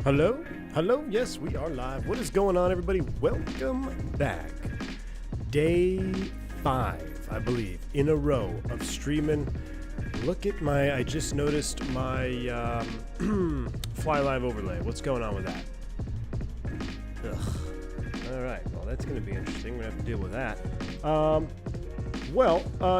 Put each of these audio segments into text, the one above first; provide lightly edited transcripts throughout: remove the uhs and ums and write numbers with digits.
Hello? Hello? Yes, we are live. What is going on, everybody? Welcome back. Day 5, I believe, in a row of streaming. Look at my, I just noticed my Fly Live overlay. What's going on with that? Ugh. All right, well, that's going to be interesting. We're going to have to deal with that.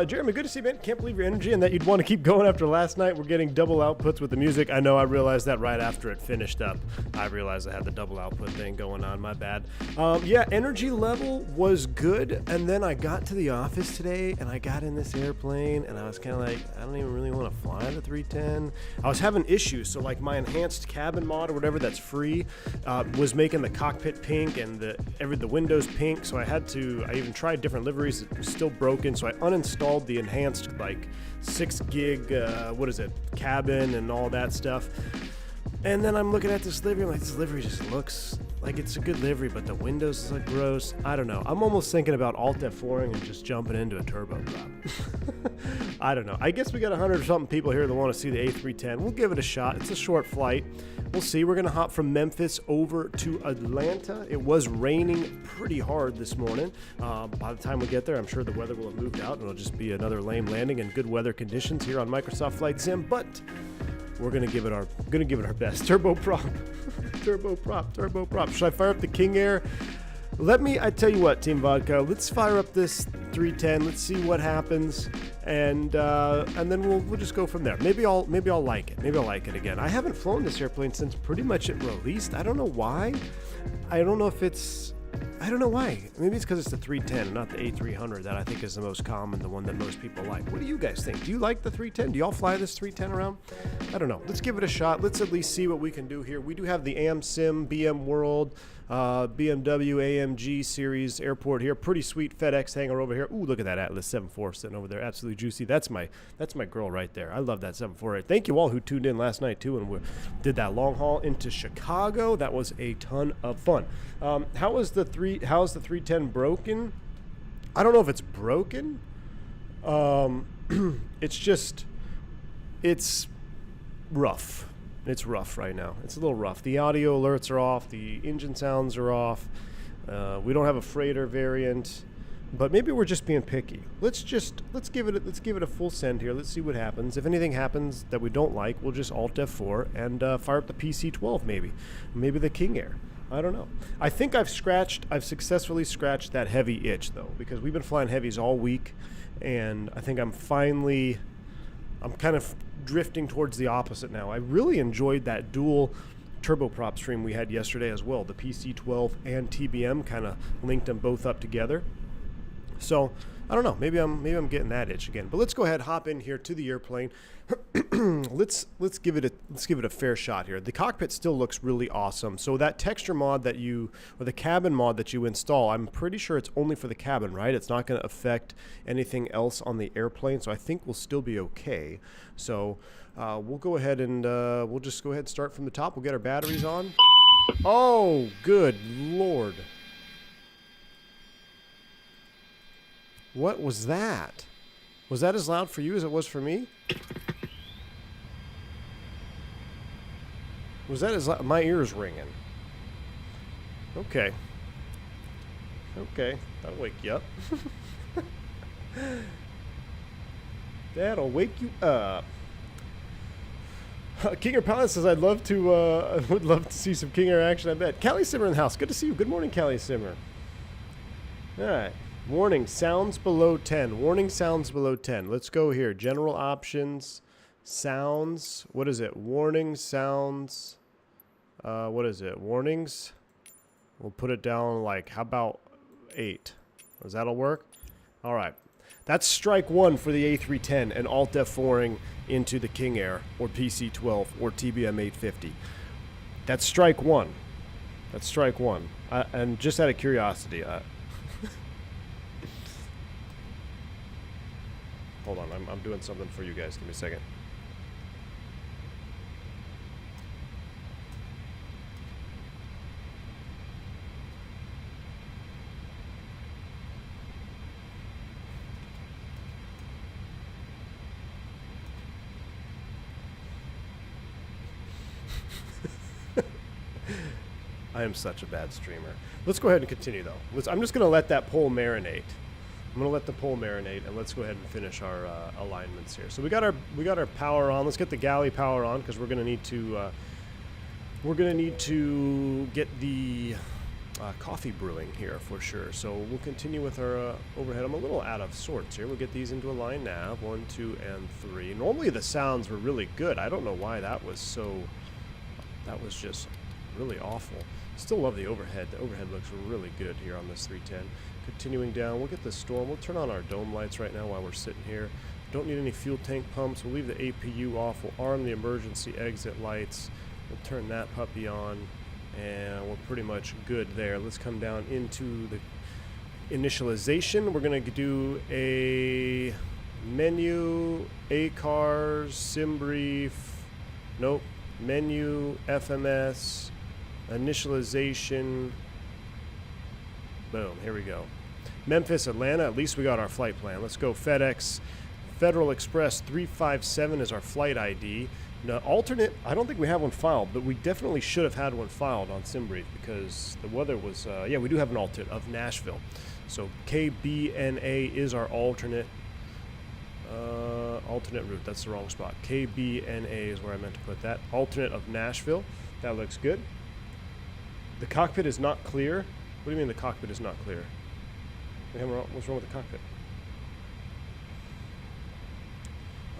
Jeremy, good to see you, man. Can't believe your energy and that you'd want to keep going after last night. We're getting double outputs with the music. I know I realized that right after it finished up. I realized I had the double output thing going on. My bad. Yeah, energy level was good. And then I got to the office today and I got in this airplane and I was kind of like, I don't even really want to fly the 310. I was having issues. So like my enhanced cabin mod or whatever that's free was making the cockpit pink and the windows pink. So I even tried different liveries. It was still broken. So I uninstalled the enhanced like 6 gig, cabin and all that stuff. And then I'm looking at this livery. I'm like, this livery just looks like it's a good livery, but the windows look gross. I don't know. I'm almost thinking about Alt F4ing and just jumping into a turboprop. I don't know. I guess we got 100 or something people here that want to see the A310. We'll give it a shot. It's a short flight. We'll see. We're going to hop from Memphis over to Atlanta. It was raining pretty hard this morning. By the time we get there, I'm sure the weather will have moved out and it'll just be another lame landing in good weather conditions here on Microsoft Flight Sim. But we're gonna give it our best. Turboprop. Should I fire up the King Air? I tell you what, Team Vodka, let's fire up this 310. Let's see what happens, and then we'll just go from there. Maybe I'll like it. Maybe I'll like it again. I haven't flown this airplane since pretty much it released. I don't know why. I don't know why. Maybe it's because it's the 310 and not the A300 that I think is the most common, the one that most people like. What do you guys think? Do you like the 310? Do y'all fly this 310 around? I don't know. Let's give it a shot. Let's at least see what we can do here. We do have the AM Sim, BM World, BMW AMG series airport here. Pretty sweet FedEx hangar over here. Ooh, look at that Atlas 74 sitting over there. Absolutely juicy. That's my girl right there. I love that 748. Thank you all who tuned in last night too and we did that long haul into Chicago. That was a ton of fun. How is the 310 broken? I don't know if it's broken. It's rough. It's rough right now. It's a little rough. The audio alerts are off. The engine sounds are off. We don't have a freighter variant, but maybe we're just being picky. Let's give it a full send here. Let's see what happens. If anything happens that we don't like, we'll just Alt F4 and fire up the PC-12 maybe the King Air. I don't know. I think I've successfully scratched that heavy itch though, because we've been flying heavies all week, and I think I'm kind of drifting towards the opposite now. I really enjoyed that dual turboprop stream we had yesterday as well. The PC-12 and TBM kind of linked them both up together. So I don't know. Maybe I'm getting that itch again. But let's go ahead, hop in here to the airplane. Let's give it a fair shot here. The cockpit still looks really awesome. So that texture mod or the cabin mod that you install, I'm pretty sure it's only for the cabin, right? It's not going to affect anything else on the airplane. So I think we'll still be okay. So we'll go ahead and we'll just go ahead and start from the top. We'll get our batteries on. Oh, good Lord. What was that? Was that as loud for you as it was for me? Was that as loud? My ear's ringing. Okay. That'll wake you up. That'll wake you up. King Air Pilot says, I would love to see some King Air action, I bet. Callie Simmer in the house. Good to see you. Good morning, Callie Simmer. All right. Warning, sounds below 10. Warning, sounds below 10. Let's go here. General options, sounds. What is it? Warning, sounds. What is it? Warnings. We'll put it down like, how about 8? Does that'll work? All right. That's strike 1 for the A310 and Alt F4ing into the King Air or PC-12 or TBM 850. That's strike 1. That's strike 1. And just out of curiosity, hold on, I'm doing something for you guys. Give me a second. I am such a bad streamer. Let's go ahead and continue, though. I'm just going to let that pole marinate. I'm going to let the pole marinate, and let's go ahead and finish our alignments here. So we got our power on. Let's get the galley power on, because we're going to need to get the coffee brewing here for sure. So we'll continue with our overhead. I'm a little out of sorts here. We'll get these into a line nav, 1, 2, and 3. Normally the sounds were really good. I don't know why that was so. That was just really awful. Still love the overhead. The overhead looks really good here on this 310. Continuing down, we'll get the storm. We'll turn on our dome lights right now while we're sitting here. Don't need any fuel tank pumps. We'll leave the APU off. We'll arm the emergency exit lights. We'll turn that puppy on, and we're pretty much good there. Let's come down into the initialization. We're going to do a menu, ACARS, sim brief. Nope. Menu, FMS, initialization. Boom, here we go. Memphis, Atlanta, at least we got our flight plan. Let's go FedEx. Federal Express 357 is our flight ID. Now, alternate, I don't think we have one filed, but we definitely should have had one filed on SimBrief because the weather was, yeah, we do have an alternate of Nashville. So KBNA is our alternate. Alternate route, that's the wrong spot. KBNA is where I meant to put that. Alternate of Nashville, that looks good. The cockpit is not clear. What do you mean the cockpit is not clear? What's wrong with the cockpit?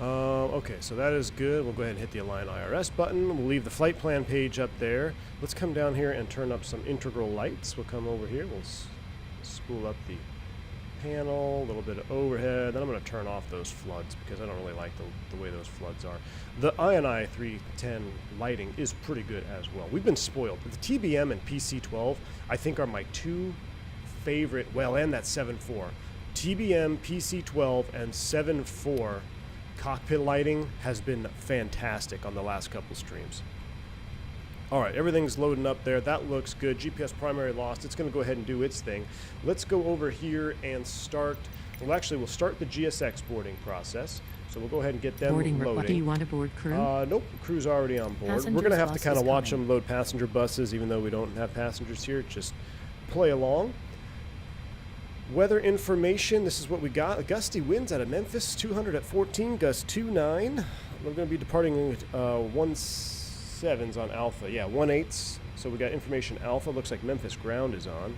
Okay, so that is good. We'll go ahead and hit the Align IRS button. We'll leave the flight plan page up there. Let's come down here and turn up some integral lights. We'll come over here. We'll spool up the panel, a little bit of overhead. Then I'm going to turn off those floods because I don't really like the way those floods are. The INI 310 lighting is pretty good as well. We've been spoiled. The TBM and PC12, I think, are my two favorite, well, and that 7.4. TBM, PC12, and 7.4 cockpit lighting has been fantastic on the last couple streams. All right, everything's loading up there. That looks good. GPS primary lost. It's going to go ahead and do its thing. Let's go over here and start. Well, actually, we'll start the GSX boarding process. So we'll go ahead and get them loading. Do you want to board crew? Nope, crew's already on board. We're going to have to kind of watch them load passenger buses, even though we don't have passengers here. Just play along. Weather information, this is what we got. Gusty winds out of Memphis, 200 at 14, gust 2.9. We're going to be departing 1.7s on Alpha. Yeah, 1.8s. So we got information Alpha. Looks like Memphis ground is on.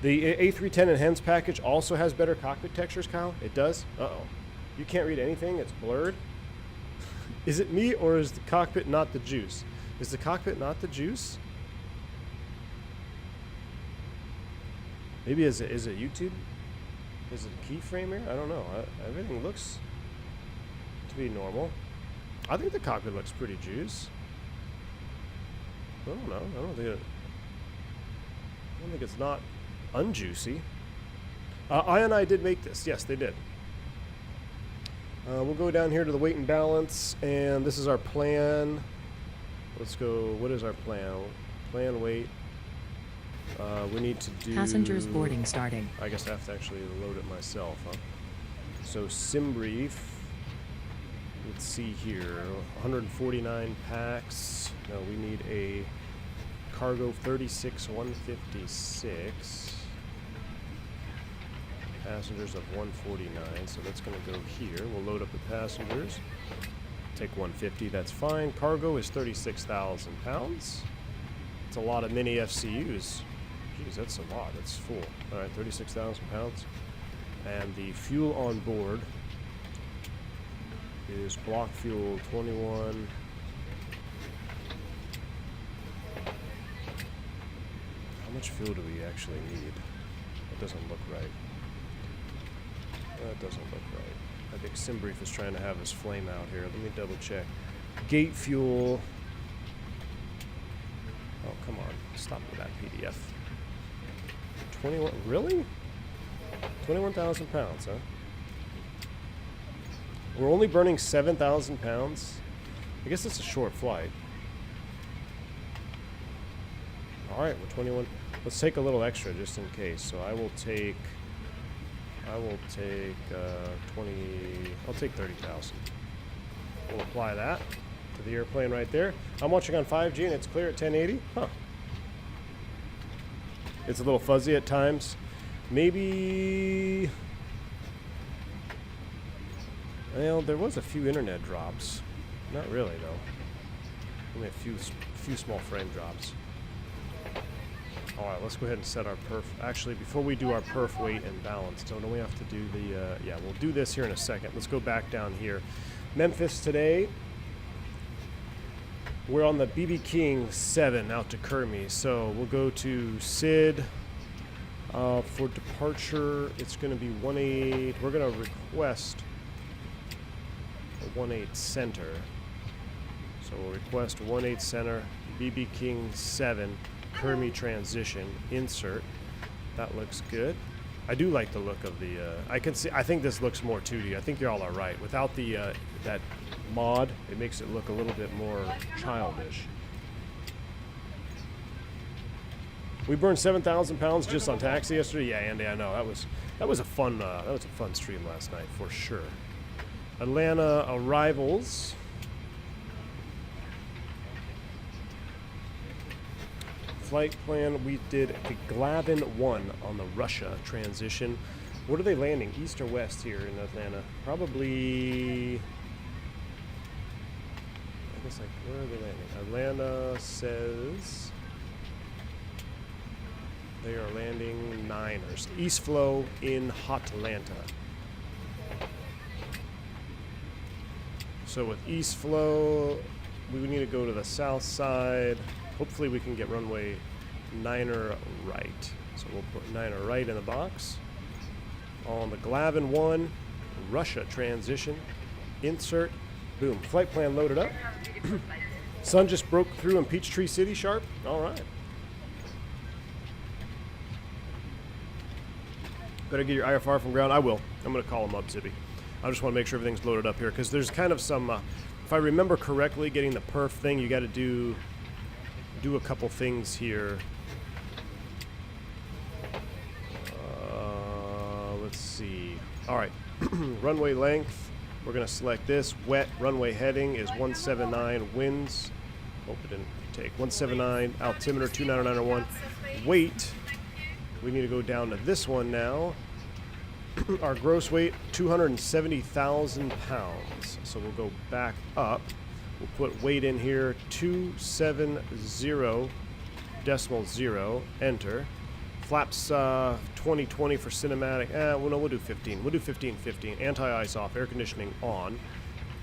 The A310 enhanced package also has better cockpit textures, Kyle. It does? Uh-oh. You can't read anything? It's blurred? Is it me, or is the cockpit not the juice? Is the cockpit not the juice? Maybe is it YouTube? Is it a keyframe here? I don't know. Everything looks to be normal. I think the cockpit looks pretty juice. I don't know. I don't think it's not unjuicy. INI did make this. Yes, they did. We'll go down here to the weight and balance, and this is our plan. Let's go. What is our plan? Plan weight. We need to do passengers boarding starting. I guess I have to actually load it myself, huh? So SimBrief. Let's see here. 149 packs. No, we need a cargo 36,156. Passengers of 149. So that's going to go here. We'll load up the passengers. Take 150. That's fine. Cargo is 36,000 pounds. It's a lot of mini FCUs. Jeez, that's a lot. That's full. All right, 36,000 pounds. And the fuel on board is block fuel 21. How much fuel do we actually need? That doesn't look right. That doesn't look right. I think SimBrief is trying to have us flame out here. Let me double check. Gate fuel. Oh, come on. Stop with that PDF. 21, really? 21,000 pounds, huh? We're only burning 7,000 pounds? I guess it's a short flight. Alright, we're 21. Let's take a little extra just in case. So I will take 30,000. We'll apply that to the airplane right there. I'm watching on 5G and it's clear at 1080. Huh. It's a little fuzzy at times. Maybe... Well, there was a few internet drops. Not really, though. Only a few small frame drops. All right, let's go ahead and set our perf. Actually, before we do our perf weight and balance, don't we have to do the... yeah, we'll do this here in a second. Let's go back down here. Memphis today. We're on the BB King 7 out to Kermy. So we'll go to Sid. For departure, it's going to be 18. We're going to request a 18 center. So we'll request 18 center, BB King 7, Kermy transition, insert. That looks good. I do like the look of the, I think this looks more 2D. I think y'all are right. Without the, that mod, it makes it look a little bit more childish. We burned 7,000 pounds just on taxi yesterday. Yeah, Andy, I know. That was a fun stream last night for sure. Atlanta arrivals. Flight plan, we did the Glavin 1 on the Russia transition. What are they landing, east or west here in Atlanta? Probably, I guess, like, where are they landing? Atlanta says they are landing Niners. East flow in Hotlanta. So with east flow, we would need to go to the south side. Hopefully we can get runway Niner right. So we'll put Niner right in the box. On the Glavin 1, Russia transition, insert, boom. Flight plan loaded up. Sun just broke through in Peachtree City sharp. All right. Better get your IFR from ground. I will. I'm going to call them up, Zippy. I just want to make sure everything's loaded up here because there's kind of some, if I remember correctly, getting the perf thing, you got to do a couple things here. Let's see. All right. Runway length. We're going to select this. Wet runway heading is 179. Winds. Hope it didn't take. 179. Altimeter 29901. Weight. We need to go down to this one now. Our gross weight, 270,000 pounds. So we'll go back up. We'll put weight in here, 270.0, enter. Flaps 2020 for cinematic. Well, no, we'll do 15. We'll do 15. Anti-ice off, air conditioning on,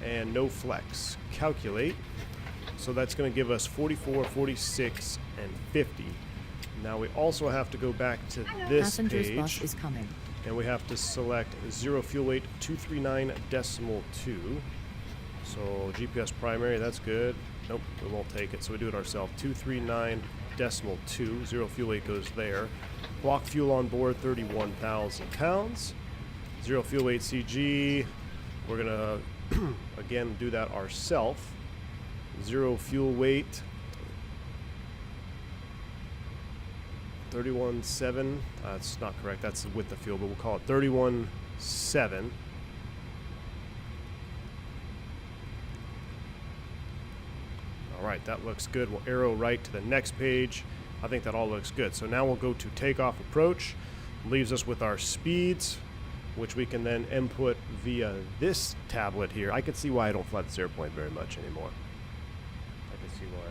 and no flex. Calculate. So that's going to give us 44, 46, and 50. Now we also have to go back to this Passenger's page. bus is coming. And we have to select 0 fuel weight, 239.2. So GPS primary, that's good. Nope, we won't take it, so we do it ourselves. 239.2, 0 fuel weight goes there. Block fuel on board, 31,000 pounds. 0 fuel weight CG, we're gonna, again, do that ourselves. 0 fuel weight, 31.7, that's not correct, that's with the fuel, but we'll call it 31.7. All right, that looks good. We'll arrow right to the next page. I think that all looks good. So now we'll go to takeoff approach. Leaves us with our speeds, which we can then input via this tablet here. I can see why I don't fly this airplane very much anymore. I can see why.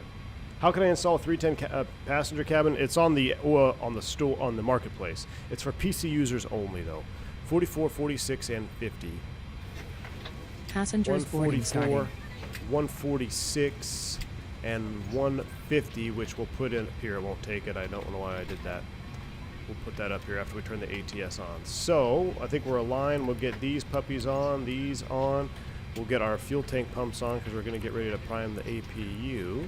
How can I install a 310 passenger cabin? It's on the store on the marketplace. It's for PC users only though. 44, 46, and 50. Passengers boarding starting. 146, and 150, which we'll put in here. It won't take it. I don't know why I did that. We'll put that up here after we turn the ATS on. So I think we're aligned. We'll get these puppies on, these on. We'll get our fuel tank pumps on because we're going to get ready to prime the APU.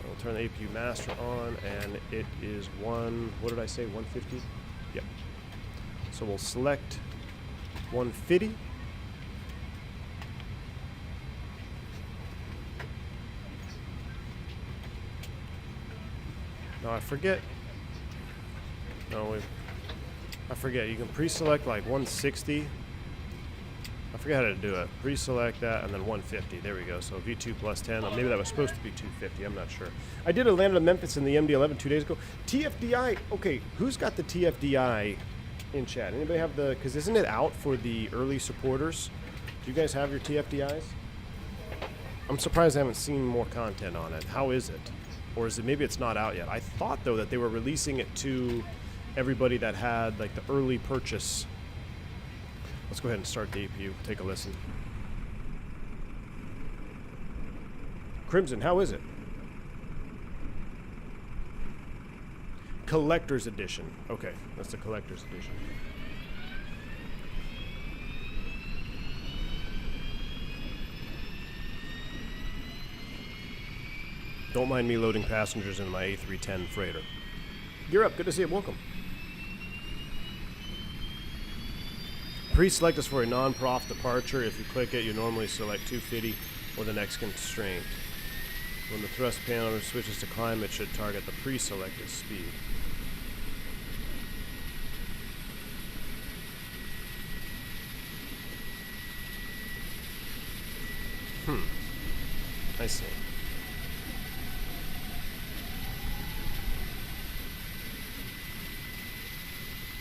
We'll turn the APU master on, and it is what did I say, 150? Yep. So we'll select 150. Now I forget. I forget. You can pre-select like 160. I forget how to do it. Pre-select that and then 150. There we go. So V2 plus 10. Maybe that was supposed to be 250. I'm not sure. I did a land of Memphis in the MD-11 2 days ago. TFDI. Okay, who's got the TFDI in chat? Anybody have the... Because isn't it out for the early supporters? Do you guys have your TFDIs? I'm surprised I haven't seen more content on it. How is it? Or is it... Maybe it's not out yet. I thought, though, that they were releasing it to everybody that had, like, the early purchase. Let's go ahead and start the APU. Take a listen. Crimson, how is it? Collector's Edition. Okay, that's the Collector's Edition. Don't mind me loading passengers in my A310 freighter. Gear up. Good to see you. Welcome. Pre-select is for a non-prof departure. If you click it, you normally select 250 or the next constraint. When the thrust panel switches to climb, it should target the pre-selected speed. I see.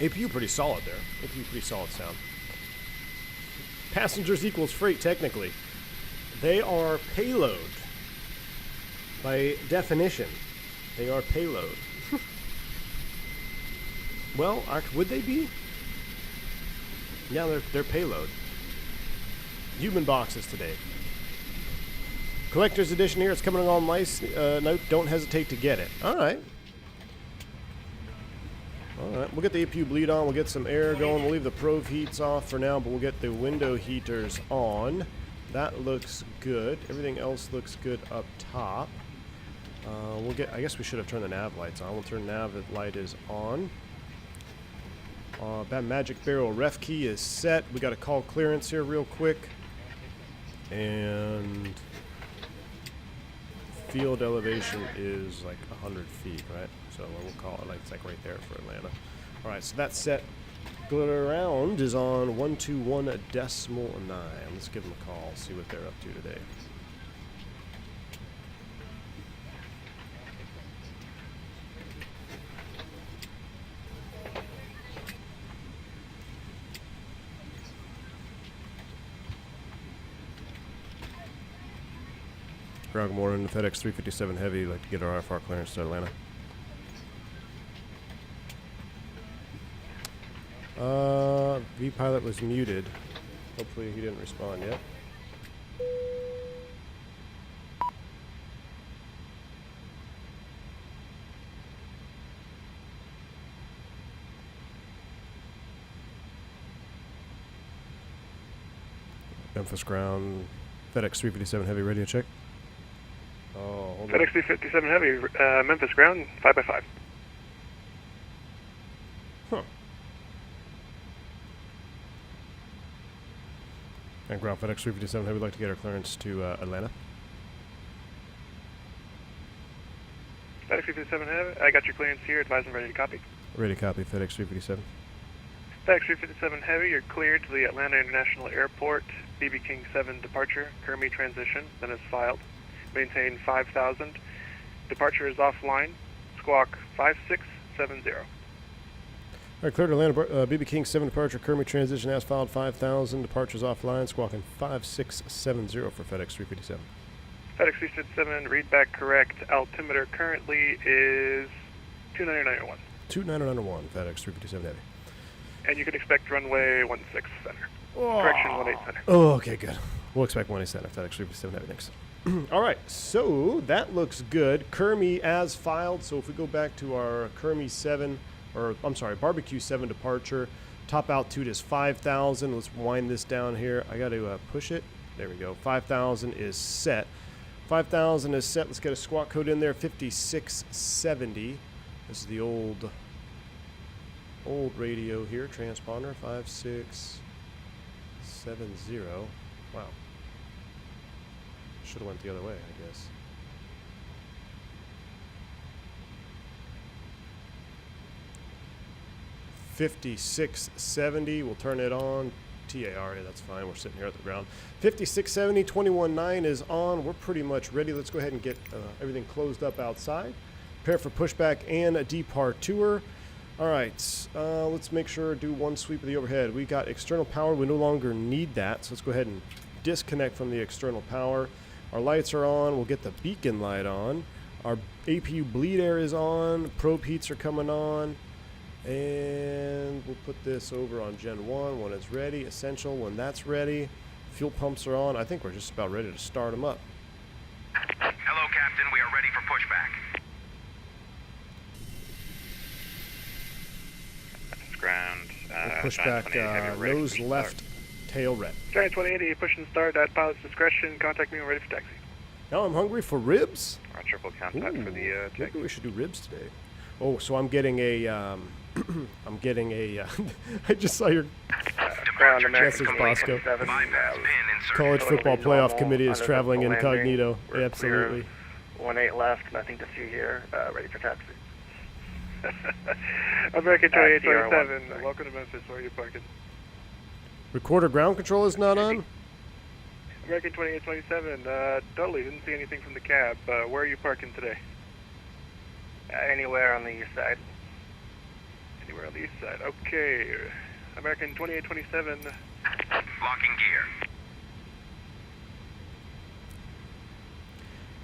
APU pretty solid there. APU pretty solid sound. Passengers equals freight, technically. They are payload. By definition, they are payload. Well, would they be? Yeah, they're payload. Human boxes today. Collector's Edition here. It's coming along nice. No, don't hesitate to get it. All right. Alright, we'll get the APU bleed on, we'll get some air going, we'll leave the prove heats off for now, but we'll get the window heaters on. That looks good. Everything else looks good up top. I guess we should have turned the nav lights on. We'll turn nav light is on. That magic barrel ref key is set. We got to call clearance here real quick. And field elevation is like 100 feet, right? So we'll call it like it's like right there for Atlanta. All right, so that set ground is on 121.9. Let's give them a call, see what they're up to today. Ground, good morning. FedEx 357 Heavy. Like to get our IFR clearance to Atlanta. V-pilot was muted. Hopefully he didn't respond yet. Memphis ground. FedEx 357 Heavy radio check. Oh, hold on. FedEx 357 Heavy, Memphis ground, 5x5. Huh. And ground FedEx 357 Heavy, would like to get our clearance to Atlanta. FedEx 357 Heavy, I got your clearance here, advise I'm ready to copy. Ready to copy, FedEx 357. FedEx 357 Heavy, you're cleared to the Atlanta International Airport, BB King 7 departure, Kermi transition, then is filed. Maintain 5,000. Departure is offline, squawk 5670. All right, cleared Atlanta, BB King 7 departure, Kermi transition as filed 5,000, departures offline, squawking 5670 for FedEx 357. FedEx 357, read back correct, altimeter currently is 299.1. 29901, FedEx 357 Heavy. And you can expect runway 16 center. Oh. Correction, 18 center. Oh, okay, good. We'll expect 18 center, FedEx 357 Heavy next. All right, so that looks good. Kermi as filed. So if we go back to our Kermi 7, or I'm sorry, Barbecue 7 departure, top altitude is 5,000. Let's wind this down here. I got to push it. There we go. 5,000 is set. 5,000 is set. Let's get a squawk code in there. 5670. This is the old radio here. Transponder 5670. Wow. Should have went the other way, I guess. $56.70. We'll turn it on TAR, yeah, that's fine. We're sitting here at the ground. 5670, 21.9 is on. We're pretty much ready. Let's go ahead and get everything closed up outside. Prepare for pushback and a departure. All right, let's make sure do one sweep of the overhead. We got external power. We no longer need that, so let's go ahead and disconnect from the external power. Our lights are on. We'll get the beacon light on. Our APU bleed air is on. Probe heats are coming on. And we'll put this over on Gen 1 when it's ready. Essential when that's ready. Fuel pumps are on. I think we're just about ready to start them up. Hello, Captain. We are ready for pushback. Ground. Pushback, nose left, tail red. Giant 2080, push and start at pilot's discretion. Contact me when ready for taxi. Now I'm hungry for ribs. Triple contact for the maybe we should do ribs today. Oh, so I'm getting a, I'm getting a, I just saw your message, Bosco. College football playoff committee is traveling incognito. Absolutely. 1-8 left, nothing to see here, ready for taxi. American 2827, welcome to Memphis. Where are you parking? Recorder ground control is not on? American 2827, totally didn't see anything from the cab. Where are you parking today? Anywhere on the east side. Anywhere on the east side. Okay. American 2827. Locking gear.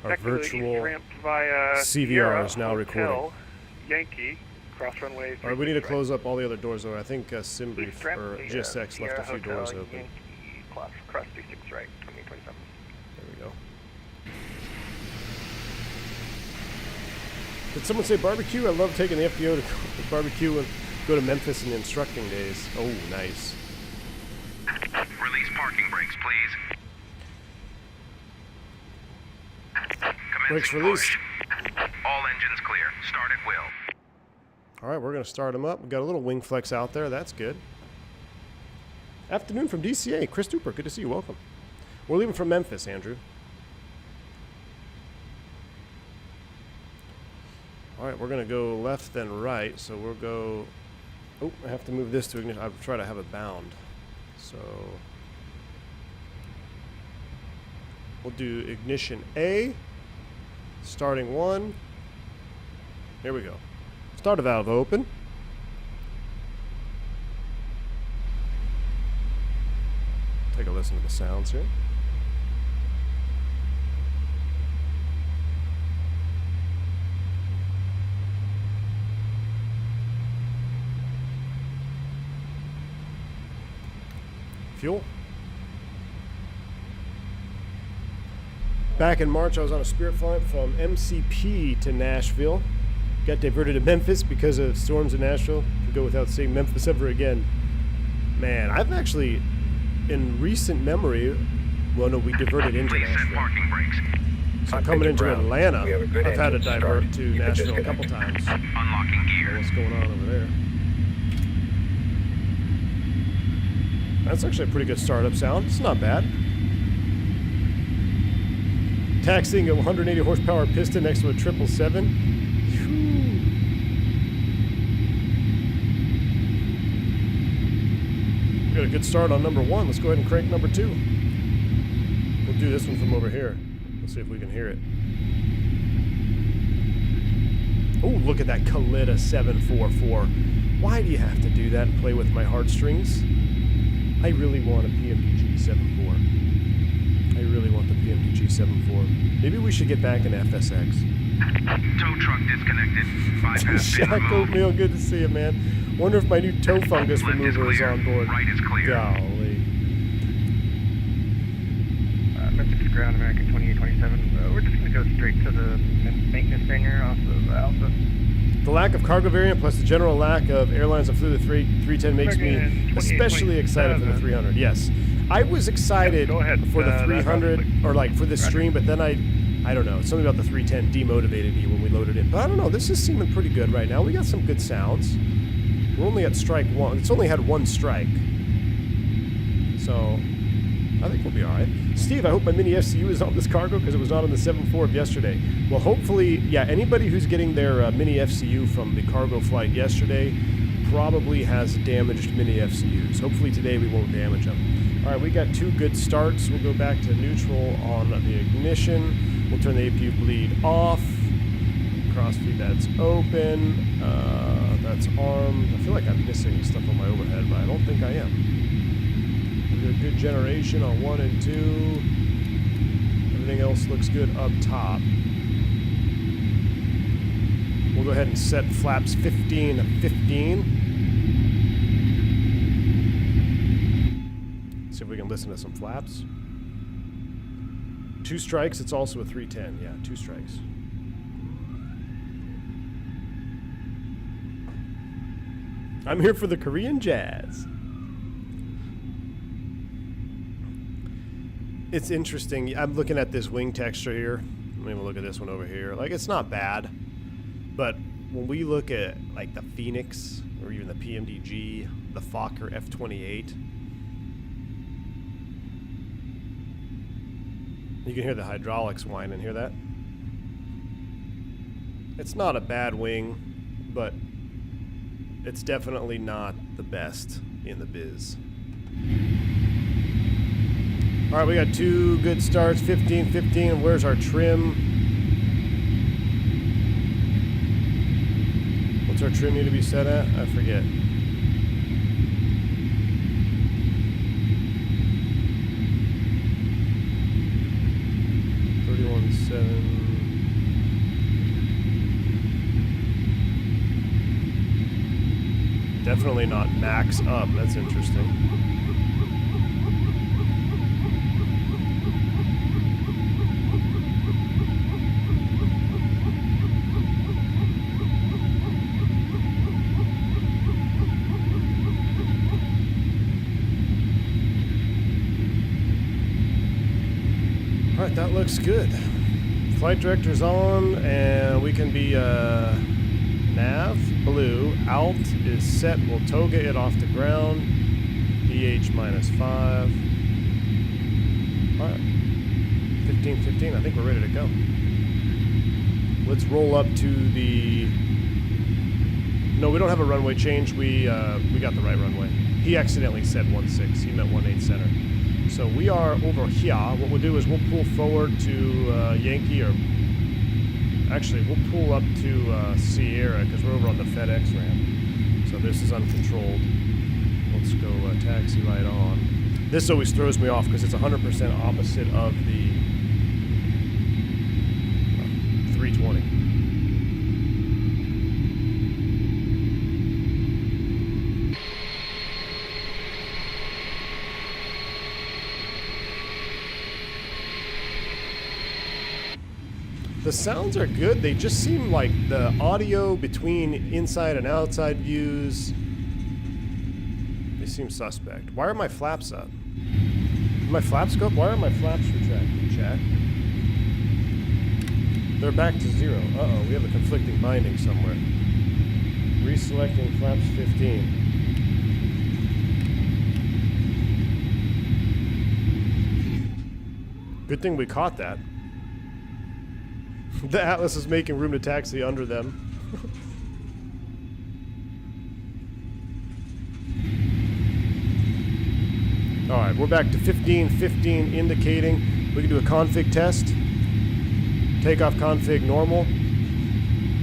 Our virtual ramp via CVR is now recording. Hotel, Yankee, cross runway. All right, we need to close up all the other doors, though. I think Simbrief or GSX left a few doors open. Yankee, cross 36 right, 2827. There we go. Did someone say barbecue? I love taking the FBO to barbecue and go to Memphis in the instructing days. Oh, nice. Release parking brakes, please. Brakes released. All engines clear. Start at will. All right, we're going to start them up. We've got a little wing flex out there. That's good. Afternoon from DCA. Chris Duper, good to see you. Welcome. We're leaving from Memphis, Andrew. All right, we're going to go left then right. So we'll go... Oh, I have to move this to ignition. I'll try to have it bound. So... We'll do ignition A. Starting 1. Here we go. Starter valve open. Take a listen to the sounds here. Fuel. Back in March, I was on a Spirit flight from MCP to Nashville. Got diverted to Memphis because of storms in Nashville. Could go without seeing Memphis ever again. Man, I've actually, in recent memory, well, no, we diverted into Nashville. So coming into Atlanta, I've had to divert to Nashville a couple times. Unlocking gear. What's going on over there? That's actually a pretty good startup sound. It's not bad. Taxiing a 180 horsepower piston next to a 777. We got a good start on number 1. Let's go ahead and crank number 2. We'll do this one from over here. Let's see if we can hear it. Oh, look at that Kalita 744. Why do you have to do that and play with my heartstrings? I really want a PMDG 74. I really want the PMDG 74. Maybe we should get back in FSX. Tow truck disconnected. Bypass Shaq Oatmeal, good to see you, man. Wonder if my new toe fungus remover is on board. Right is clear. Golly. Memphis ground, American 2827. We're just going to go straight to the maintenance hangar off of Alpha. The lack of cargo variant plus the general lack of airlines that flew the 310 makes me especially excited for the 300. Yes. I was excited for the 300 or like for this stream, but then I don't know. Something about the 310 demotivated me when we loaded it. But I don't know. This is seeming pretty good right now. We got some good sounds. We're only at strike 1. It's only had 1 strike. So I think we'll be all right. Steve, I hope my mini FCU is on this cargo because it was not on the 7.4 yesterday. Well, hopefully, yeah, anybody who's getting their mini FCU from the cargo flight yesterday, probably has damaged mini FCUs. Hopefully today we won't damage them. All right, we got 2 good starts. We'll go back to neutral on the ignition. We'll turn the APU bleed off. Crossfeed, that's open. That's armed. I feel like I'm missing stuff on my overhead, but I don't think I am. We got a good generation on 1 and 2. Everything else looks good up top. We'll go ahead and set flaps 15 to 15. See if we can listen to some flaps. 2 strikes, it's also a 310. Yeah, 2 strikes. I'm here for the Korean jazz. It's interesting. I'm looking at this wing texture here. Let me have a look at this one over here. Like, it's not bad. But when we look at, like, the Fenix, or even the PMDG, the Fokker F-28, you can hear the hydraulics whining. Hear that? It's not a bad wing, but it's definitely not the best in the biz. All right, we got 2 good starts, 15, 15. Where's our trim? What's our trim need to be set at? I forget. Definitely not max up. That's interesting. All right, that looks good. Flight director's on, and we can be nav, blue, alt is set. We'll toga it off the ground. EH -5. All right, 15, 15. I think we're ready to go. Let's roll up to the. No, we don't have a runway change. We got the right runway. He accidentally said 16. He meant 18 center. So we are over here. What we'll do is we'll pull forward to Yankee, or actually we'll pull up to Sierra because we're over on the FedEx ramp. So this is uncontrolled. Let's go taxi right on. This always throws me off because it's 100% opposite of the 320. The sounds are good. They just seem like the audio between inside and outside views, they seem suspect. Why are my flaps up? My flap scope? Why are my flaps retracted, chat? They're back to 0. Uh-oh, we have a conflicting binding somewhere. Reselecting flaps 15. Good thing we caught that. The Atlas is making room to taxi under them. Alright, we're back to 15-15 indicating. We can do a config test. Takeoff config normal.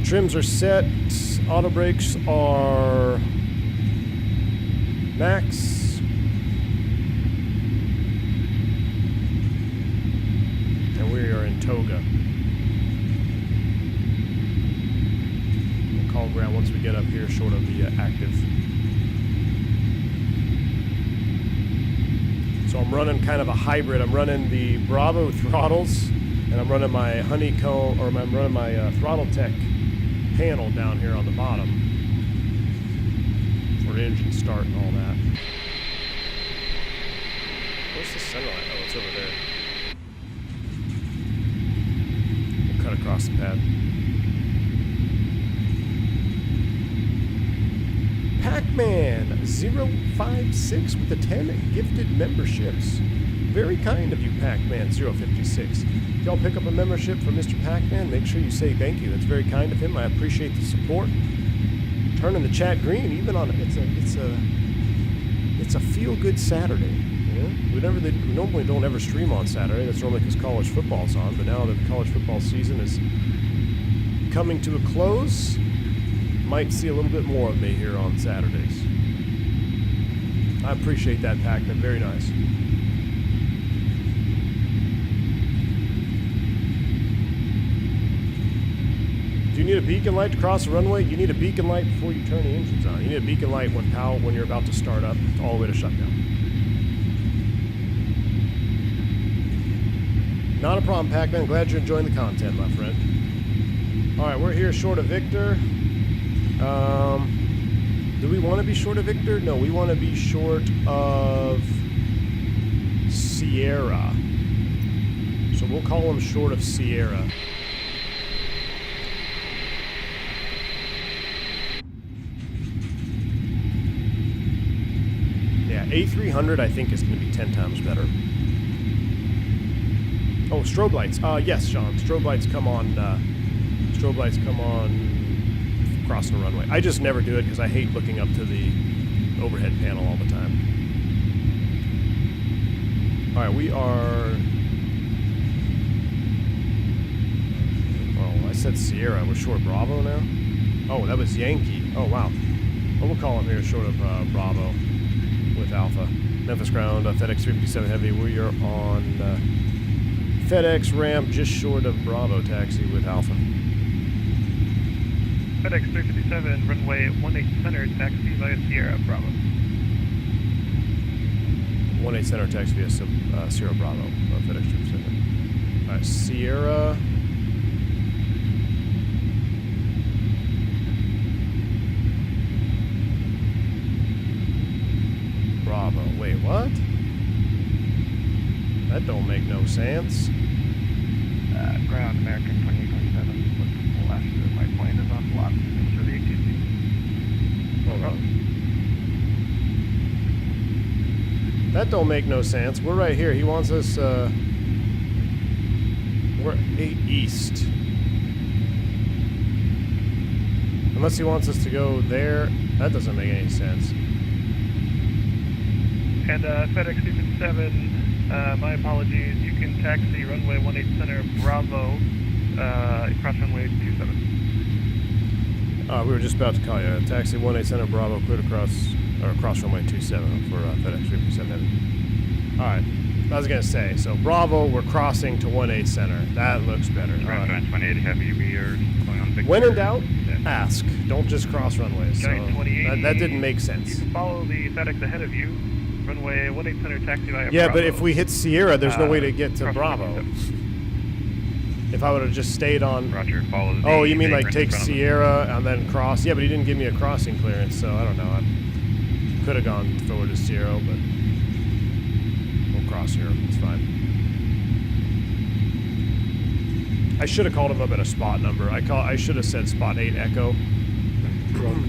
Trims are set. Auto brakes are max. And we are in Toga. Call ground once we get up here short of the active. So I'm running kind of a hybrid. I'm running the Bravo throttles, and I'm running my honeycomb, or I'm running my Throttletek panel down here on the bottom for engine start and all that. Where's the sunlight? Oh, it's over there. We'll cut across the pad. Pac-Man 056 with the 10 gifted memberships. Very kind of you, Pac-Man 056. If y'all pick up a membership from Mr. Pac-Man, make sure you say thank you. That's very kind of him. I appreciate the support. turning the chat green even on it's a feel-good Saturday. You know? We normally don't ever stream on Saturday. That's normally because college football's on. But now that the college football season is coming to a close, might see a little bit more of me here on Saturdays. I appreciate that, Pac-Man. Very nice. Do you need a beacon light to cross the runway? You need a beacon light before you turn the engines on. You need a beacon light when you're about to start up, all the way to shutdown. Not a problem, Pac-Man. Glad you're enjoying the content, my friend. All right, we're here short of Victor. Do we want to be short of Victor? No, we want to be short of Sierra. So we'll call him short of Sierra. Yeah, A300 I think is going to be 10 times better. Oh, strobe lights. Yes, Sean. Strobe lights come on. Strobe lights come on crossing the runway. I just never do it because I hate looking up to the overhead panel all the time. All right, we are. Oh, I said Sierra. We're short Bravo now. Oh, that was Yankee. Oh wow. Well, we'll call him here short of Bravo with Alpha. Memphis ground, FedEx 357 Heavy. We are on FedEx ramp just short of Bravo taxi with Alpha. FedEx 357, runway 18 center, taxi via Sierra Bravo. 18 center, taxi via Sierra Bravo, FedEx 357. All right, Sierra. Bravo. Wait, what? That don't make no sense. Ground American 2827. Last my plane is on block for the ATC. Hold on. That don't make no sense. We're right here. He wants us, we're 8 east. Unless he wants us to go there. That doesn't make any sense. And FedEx 357, my apologies. You can taxi runway 18 center Bravo, cross runway 27. We were just about to call you. Taxi 18 center Bravo, cleared across runway 27 for FedEx 357 Heavy. All right. I was gonna say, so Bravo, we're crossing to 18 center. That looks better. Ground 28 Heavy, we are going on Victor. When in doubt, ask. Don't just cross runways. So that didn't make You sense. can follow the FedEx ahead of you. Runway 18 center, taxi via Yeah, Bravo. but if we hit Sierra, there's no way to get to cross Bravo. 27. If I would have just stayed on. Roger, follow the Oh, you mean like vagrant in take front of us. Sierra and then cross? Yeah, but he didn't give me a crossing clearance, so I don't know. I could have gone forward to Sierra, but we'll cross here. It's fine. I should have called him up at a spot number. I should have said spot 8 Echo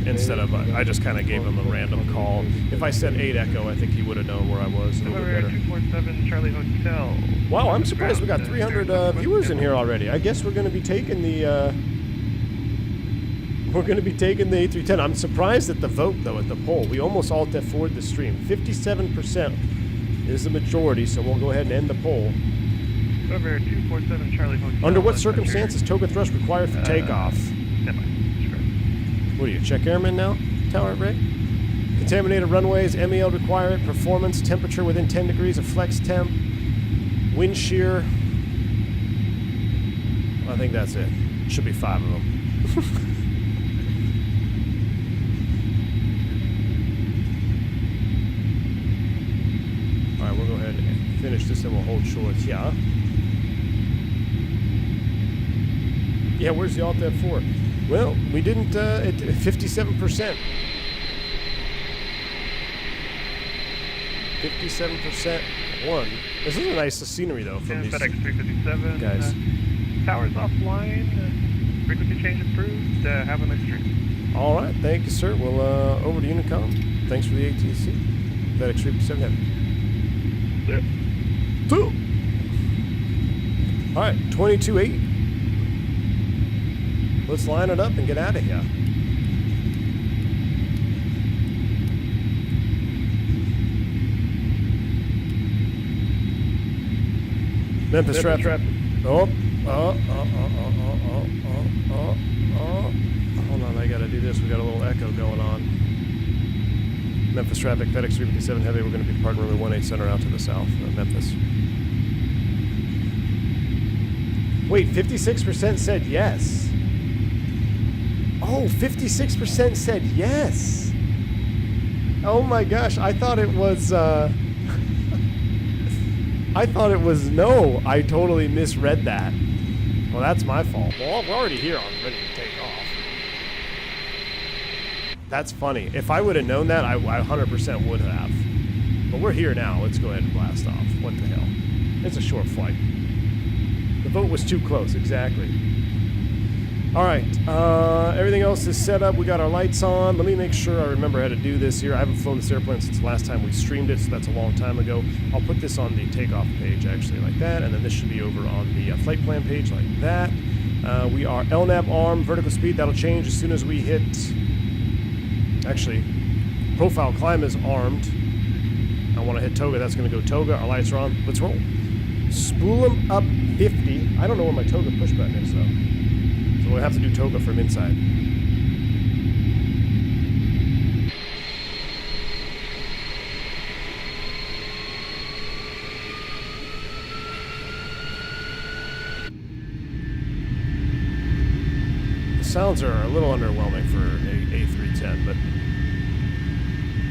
instead of. I just kind of gave him a random call. If I said 8 Echo, I think he would have known where I was a little bit Number better. 247 Charlie Hotel. Wow, I'm surprised we got 300 viewers in here already. I guess we're going to be taking the A310. I'm surprised at the vote though at the poll. We almost alt F4'd the stream. 57% is the majority, so we'll go ahead and end the poll. Over 247 Charlie Hotel. Under what circumstances Toga thrust required for takeoff? What are you, check airman now? Tower Ray? Contaminated runways, MEL require it, performance, temperature within 10 degrees of flex temp, wind shear. I think that's it. Should be 5 of them. Alright, we'll go ahead and finish this and we'll hold short. Yeah. Yeah, where's the Alt F4? Well, we didn't, at 57%. 57% won. This is a nice scenery though from And these FedEx 357. guys. Towers offline. Frequency change approved. Have a nice trip. All right, thank you, sir. Well, over to Unicom. Thanks for the ATC. FedEx 357 Heavy. Yep. 2. All right, 22.8. Let's line it up and get out of here. Memphis traffic. Oh. Hold on, I gotta do this. We got a little echo going on. Memphis traffic, FedEx 357 Heavy. We're going to be departing runway 18 center out to the south of Memphis. Wait, 56% said yes. Oh, 56% said yes. Oh my gosh, I thought it was, I thought it was no. I totally misread that. Well, that's my fault. Well, we're already here. I'm ready to take off. That's funny. If I would have known that, I 100% would have. But we're here now. Let's go ahead and blast off. What the hell? It's a short flight. The vote was too close. Exactly. All right. Everything else is set up. We got our lights on. Let me make sure I remember how to do this here. I haven't flown this airplane since the last time we streamed it, so that's a long time ago. I'll put this on the takeoff page, actually, like that, and then this should be over on the flight plan page, like that. We are LNAV arm, vertical speed. That'll change as soon as we hit... Actually, profile climb is armed. I want to hit Toga. That's going to go Toga. Our lights are on. Let's roll. Spool them up 50. I don't know where my Toga push button is, though. So we'll have to do Toga from inside. The sounds are a little underwhelming for a A310, but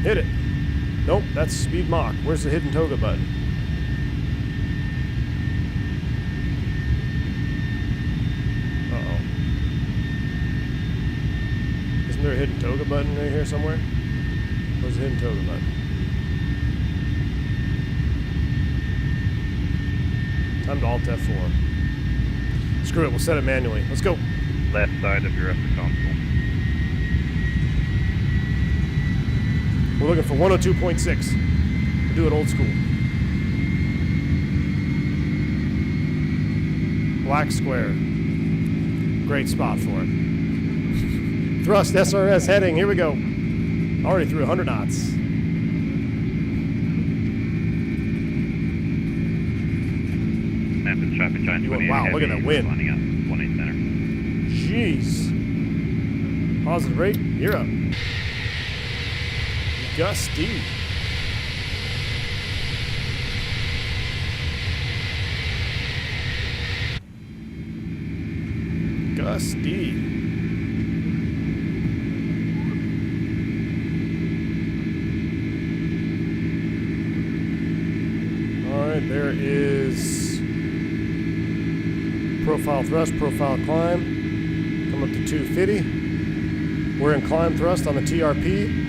hit it. Nope, that's speed Mach. Where's the hidden Toga button? Uh-oh. Isn't there a hidden Toga button right here somewhere? Where's the hidden Toga button? Time to Alt F4. Screw it, we'll set it manually. Let's go. Left side of your upper console. We're looking for 102.6. We'll do it old school. Black square. Great spot for it. Thrust SRS heading. Here we go. Already through 100 knots. Memphis traffic giant 28 Wow, look at that wind. Lining up 18 center. Jeez. Positive rate. You're up. Gusty. Gusty. All right, there is profile thrust, profile climb. Come up to 250. We're in climb thrust on the TRP.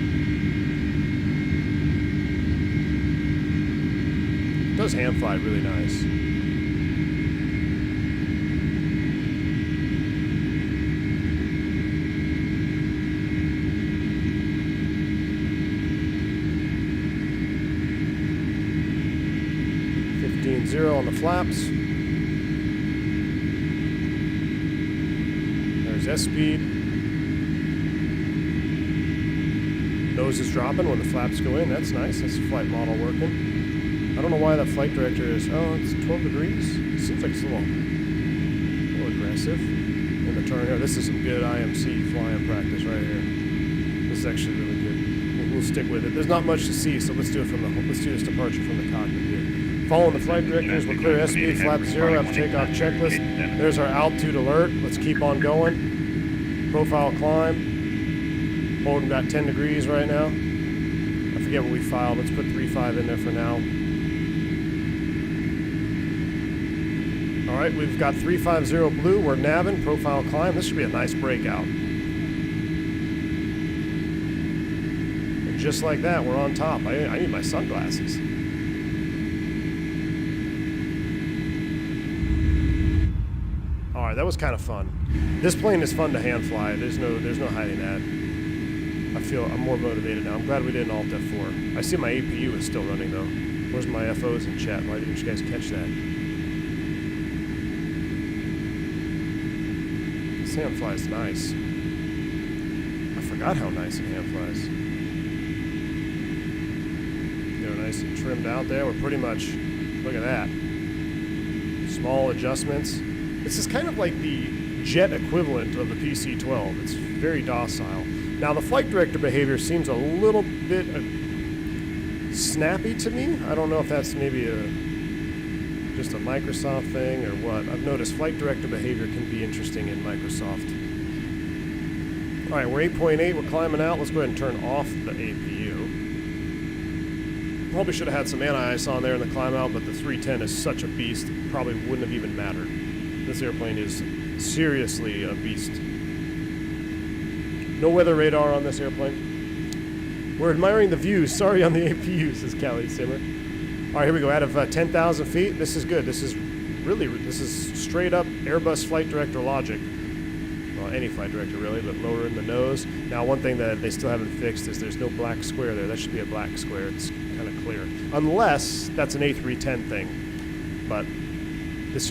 Does hand fly really nice. .0 on the flaps. There's S speed. Nose is dropping when the flaps go in. That's nice. That's the flight model working. I don't know why that flight director is... Oh, it's 12 degrees? It seems like it's a little aggressive. In the turn here. This is some good IMC flying practice right here. This is actually really good. We'll stick with it. There's not much to see, so let's do it from the... Let's do this departure from the cockpit here. Following the flight directors, we'll clear S-speed, flap 0 after takeoff checklist. There's our altitude alert. Let's keep on going. Profile climb. Holding about 10 degrees right now. I forget what we filed. Let's put 3.5 in there for now. All right, we've got 350 blue. We're nabbing, profile climb. This should be a nice breakout. And just like that, we're on top. I need my sunglasses. All right, that was kind of fun. This plane is fun to hand fly. There's no hiding that. I feel I'm more motivated now. I'm glad we did an Alt F4. I see my APU is still running though. Where's my FOs in chat? Why didn't you guys catch that? This hand flies nice. I forgot how nice a hand flies. They're nice and trimmed out there. We're pretty much, look at that. Small adjustments. This is kind of like the jet equivalent of the PC-12. It's very docile. Now the flight director behavior seems a little bit snappy to me. I don't know if that's maybe just a Microsoft thing or what. I've noticed flight director behavior can be interesting in Microsoft. All right, we're 8.8. We're climbing out. Let's go ahead and turn off the APU. Probably should have had some anti-ice on there in the climb out, but the 310 is such a beast, it probably wouldn't have even mattered. This airplane is seriously a beast. No weather radar on this airplane. We're admiring the views. Sorry on the APU, says Callie Simmer. All right, here we go. Out of 10,000 feet, this is good. This is straight up Airbus flight director logic. Well, any flight director really, but lower in the nose. Now, one thing that they still haven't fixed is there's no black square there. That should be a black square. It's kind of clear, unless that's an A310 thing. But this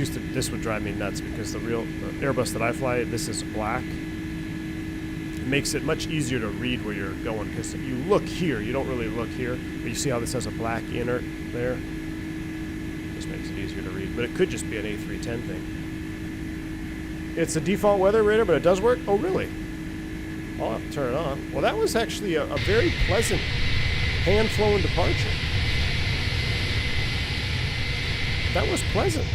would drive me nuts because the Airbus that I fly, this is black. It makes it much easier to read where you're going because you look here, you don't really look here, but you see how this has a black inner there. Just makes it easier to read, but it could just be an A310 thing. It's a default weather radar, but it does work. Oh, really? I'll have to turn it on. Well, that was actually a very pleasant hand-flowing departure. That was pleasant.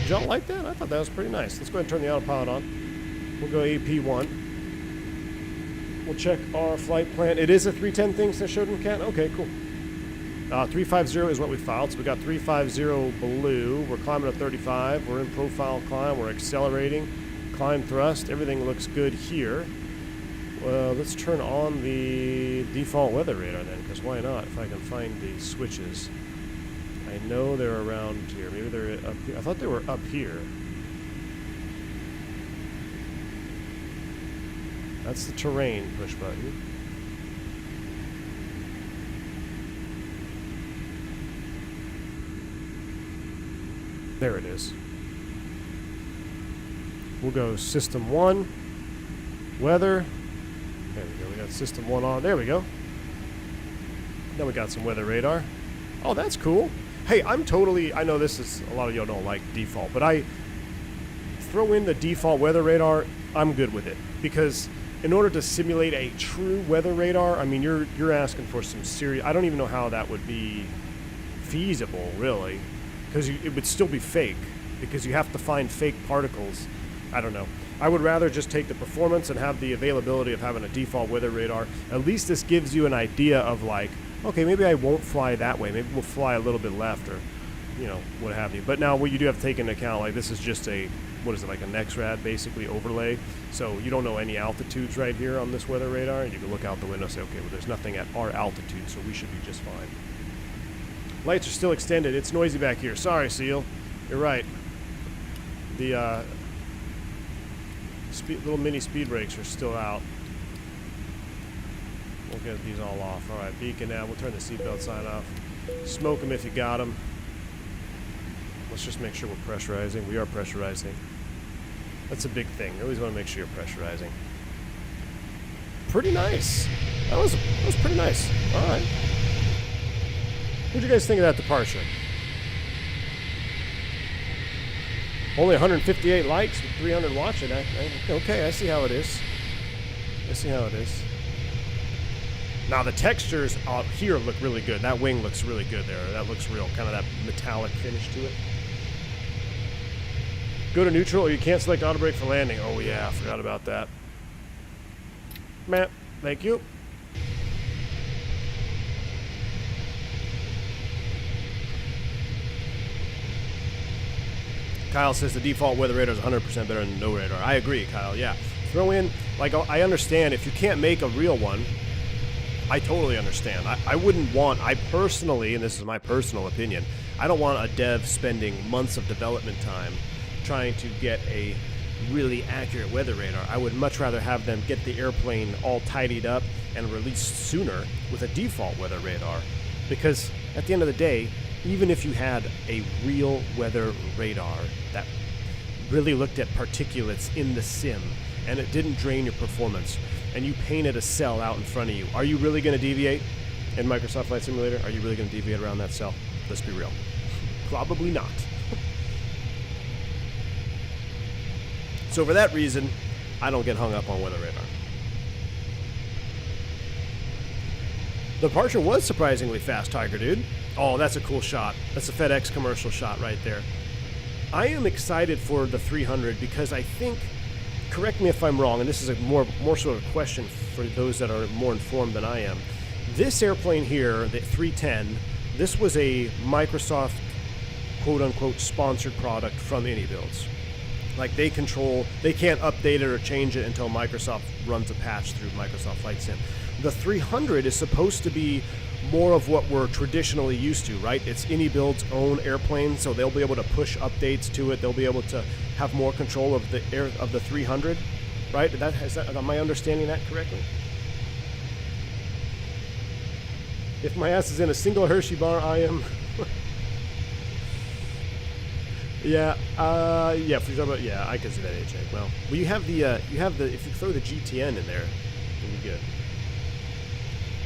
Did y'all like that? I thought that was pretty nice. Let's go ahead and turn the autopilot on. We'll go AP1. We'll check our flight plan. It is a 310 thing that showed in the cat? Okay, cool. 350 is what we filed. So we got 350 blue. We're climbing at 35. We're in profile climb. We're accelerating. Climb thrust. Everything looks good here. Well, let's turn on the default weather radar then, because why not? If I can find the switches. I know they're around here. Maybe they're up here. I thought they were up here. That's the terrain push button. There it is. We'll go system 1, weather. There we go. We got system 1 on. There we go. Then we got some weather radar. Oh, that's cool. Hey, I know this is, a lot of y'all don't like default, but I throw in the default weather radar, I'm good with it. Because in order to simulate a true weather radar, I mean, you're asking for some serious, I don't even know how that would be feasible, really. Because it would still be fake, because you have to find fake particles. I don't know. I would rather just take the performance and have the availability of having a default weather radar. At least this gives you an idea of like, okay, maybe I won't fly that way. Maybe we'll fly a little bit left or, you know, what have you. But now what you do have to take into account, like this is just a, what is it, like a NEXRAD basically overlay. So you don't know any altitudes right here on this weather radar. And you can look out the window and say, okay, well there's nothing at our altitude, so we should be just fine. Lights are still extended. It's noisy back here. Sorry, Seal. You're right. The little mini speed brakes are still out. We'll get these all off. All right, beacon now. We'll turn the seatbelt sign off. Smoke them if you got them. Let's just make sure we're pressurizing. We are pressurizing. That's a big thing. You always want to make sure you're pressurizing. Pretty nice. That was pretty nice. All right. What'd you guys think of that departure? Only 158 likes with 300 watching. Okay, I see how it is. I see how it is. Now the textures out here look really good. That wing looks really good there. That looks real, kind of that metallic finish to it. Go to neutral or you can't select auto brake for landing. Oh yeah, I forgot about that. Matt, thank you. Kyle says the default weather radar is 100% better than no radar. I agree, Kyle, yeah. Throw in, like, I understand if you can't make a real one, I totally understand. I wouldn't want, I personally, and this is my personal opinion, I don't want a dev spending months of development time trying to get a really accurate weather radar. I would much rather have them get the airplane all tidied up and released sooner with a default weather radar. Because at the end of the day, even if you had a real weather radar that really looked at particulates in the sim and it didn't drain your performance and you painted a cell out in front of you, are you really going to deviate in Microsoft Flight Simulator? Are you really going to deviate around that cell? Let's be real. Probably not. So for that reason, I don't get hung up on weather radar. The departure was surprisingly fast, Tiger Dude. Oh, that's a cool shot. That's a FedEx commercial shot right there. I am excited for the 300 because I think, correct me if I'm wrong, and this is a more sort of question for those that are more informed than I am. This airplane here, the 310, this was a Microsoft quote-unquote sponsored product from AnyBuilds. Like they can't update it or change it until Microsoft runs a patch through Microsoft Flight Sim. The 300 is supposed to be more of what we're traditionally used to, right? It's AnyBuild's own airplane, so they'll be able to push updates to it. They'll be able to have more control of the 300, right? Am I understanding that correctly? If my ass is in a single Hershey bar, I am. Yeah, if you're talking about, yeah, I can see that HA. Well, you have the, if you throw the GTN in there, then you're good.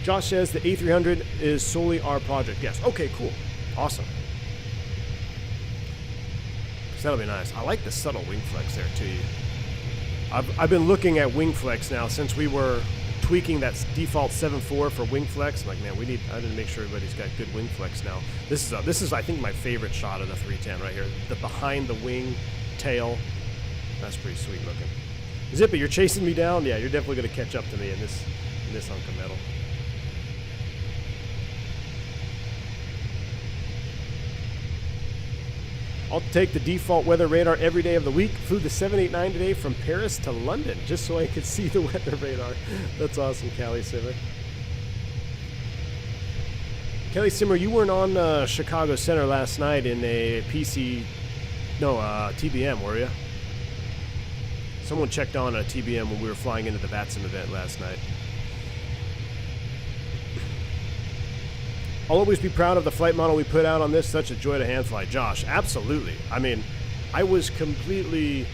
Josh says the A300 is solely our project. Yes. Okay, cool. Awesome. So that'll be nice. I like the subtle wing flex there, too. I've been looking at wing flex now since we were tweaking that default 7.4 for wing flex. I'm like, man, I need to make sure everybody's got good wing flex now. This is I think my favorite shot of the 310 right here. The behind the wing tail. That's pretty sweet looking. Zippy, you're chasing me down? Yeah, you're definitely going to catch up to me in this hunk of metal. I'll take the default weather radar every day of the week. Flew the 789 today from Paris to London just so I could see the weather radar. That's awesome, Callie Simmer. Kelly Simmer, you weren't on Chicago Center last night in a TBM, were you? Someone checked on a TBM when we were flying into the VATSIM event last night. I'll always be proud of the flight model we put out on this. Such a joy to hand fly. Josh, absolutely. I mean, I was completely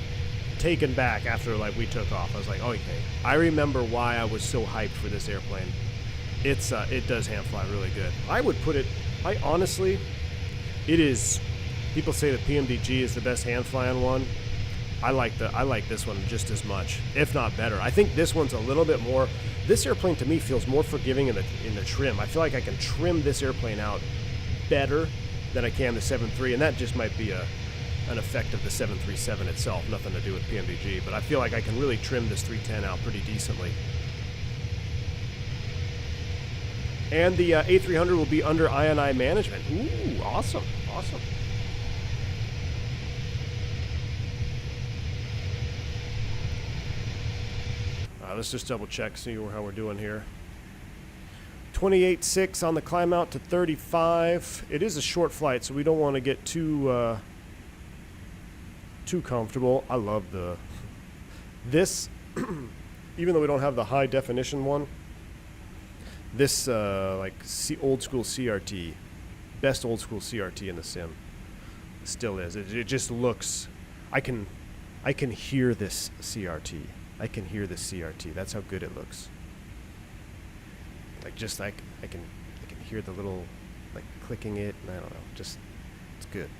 taken back after we took off. I was like, oh, okay. I remember why I was so hyped for this airplane. It does hand fly really good. I would put it, honestly, it is, people say that PMDG is the best hand fly on one. I like this one just as much, if not better. I think this one's a little bit more. This airplane to me feels more forgiving in the trim. I feel like I can trim this airplane out better than I can the 7.3, and that just might be an effect of the 737 itself, nothing to do with PMDG. But I feel like I can really trim this 310 out pretty decently. And the A300 will be under INI management. Ooh, awesome, awesome. Let's just double check, see how we're doing here. 28.6 on the climb out to 35. It is a short flight, so we don't want to get too comfortable. I love this, even though we don't have the high definition one. This old school CRT, best old school CRT in the sim. It still is. It just looks. I can hear this CRT. I can hear the CRT. That's how good it looks. I can hear the little clicking it. I don't know. Just it's good.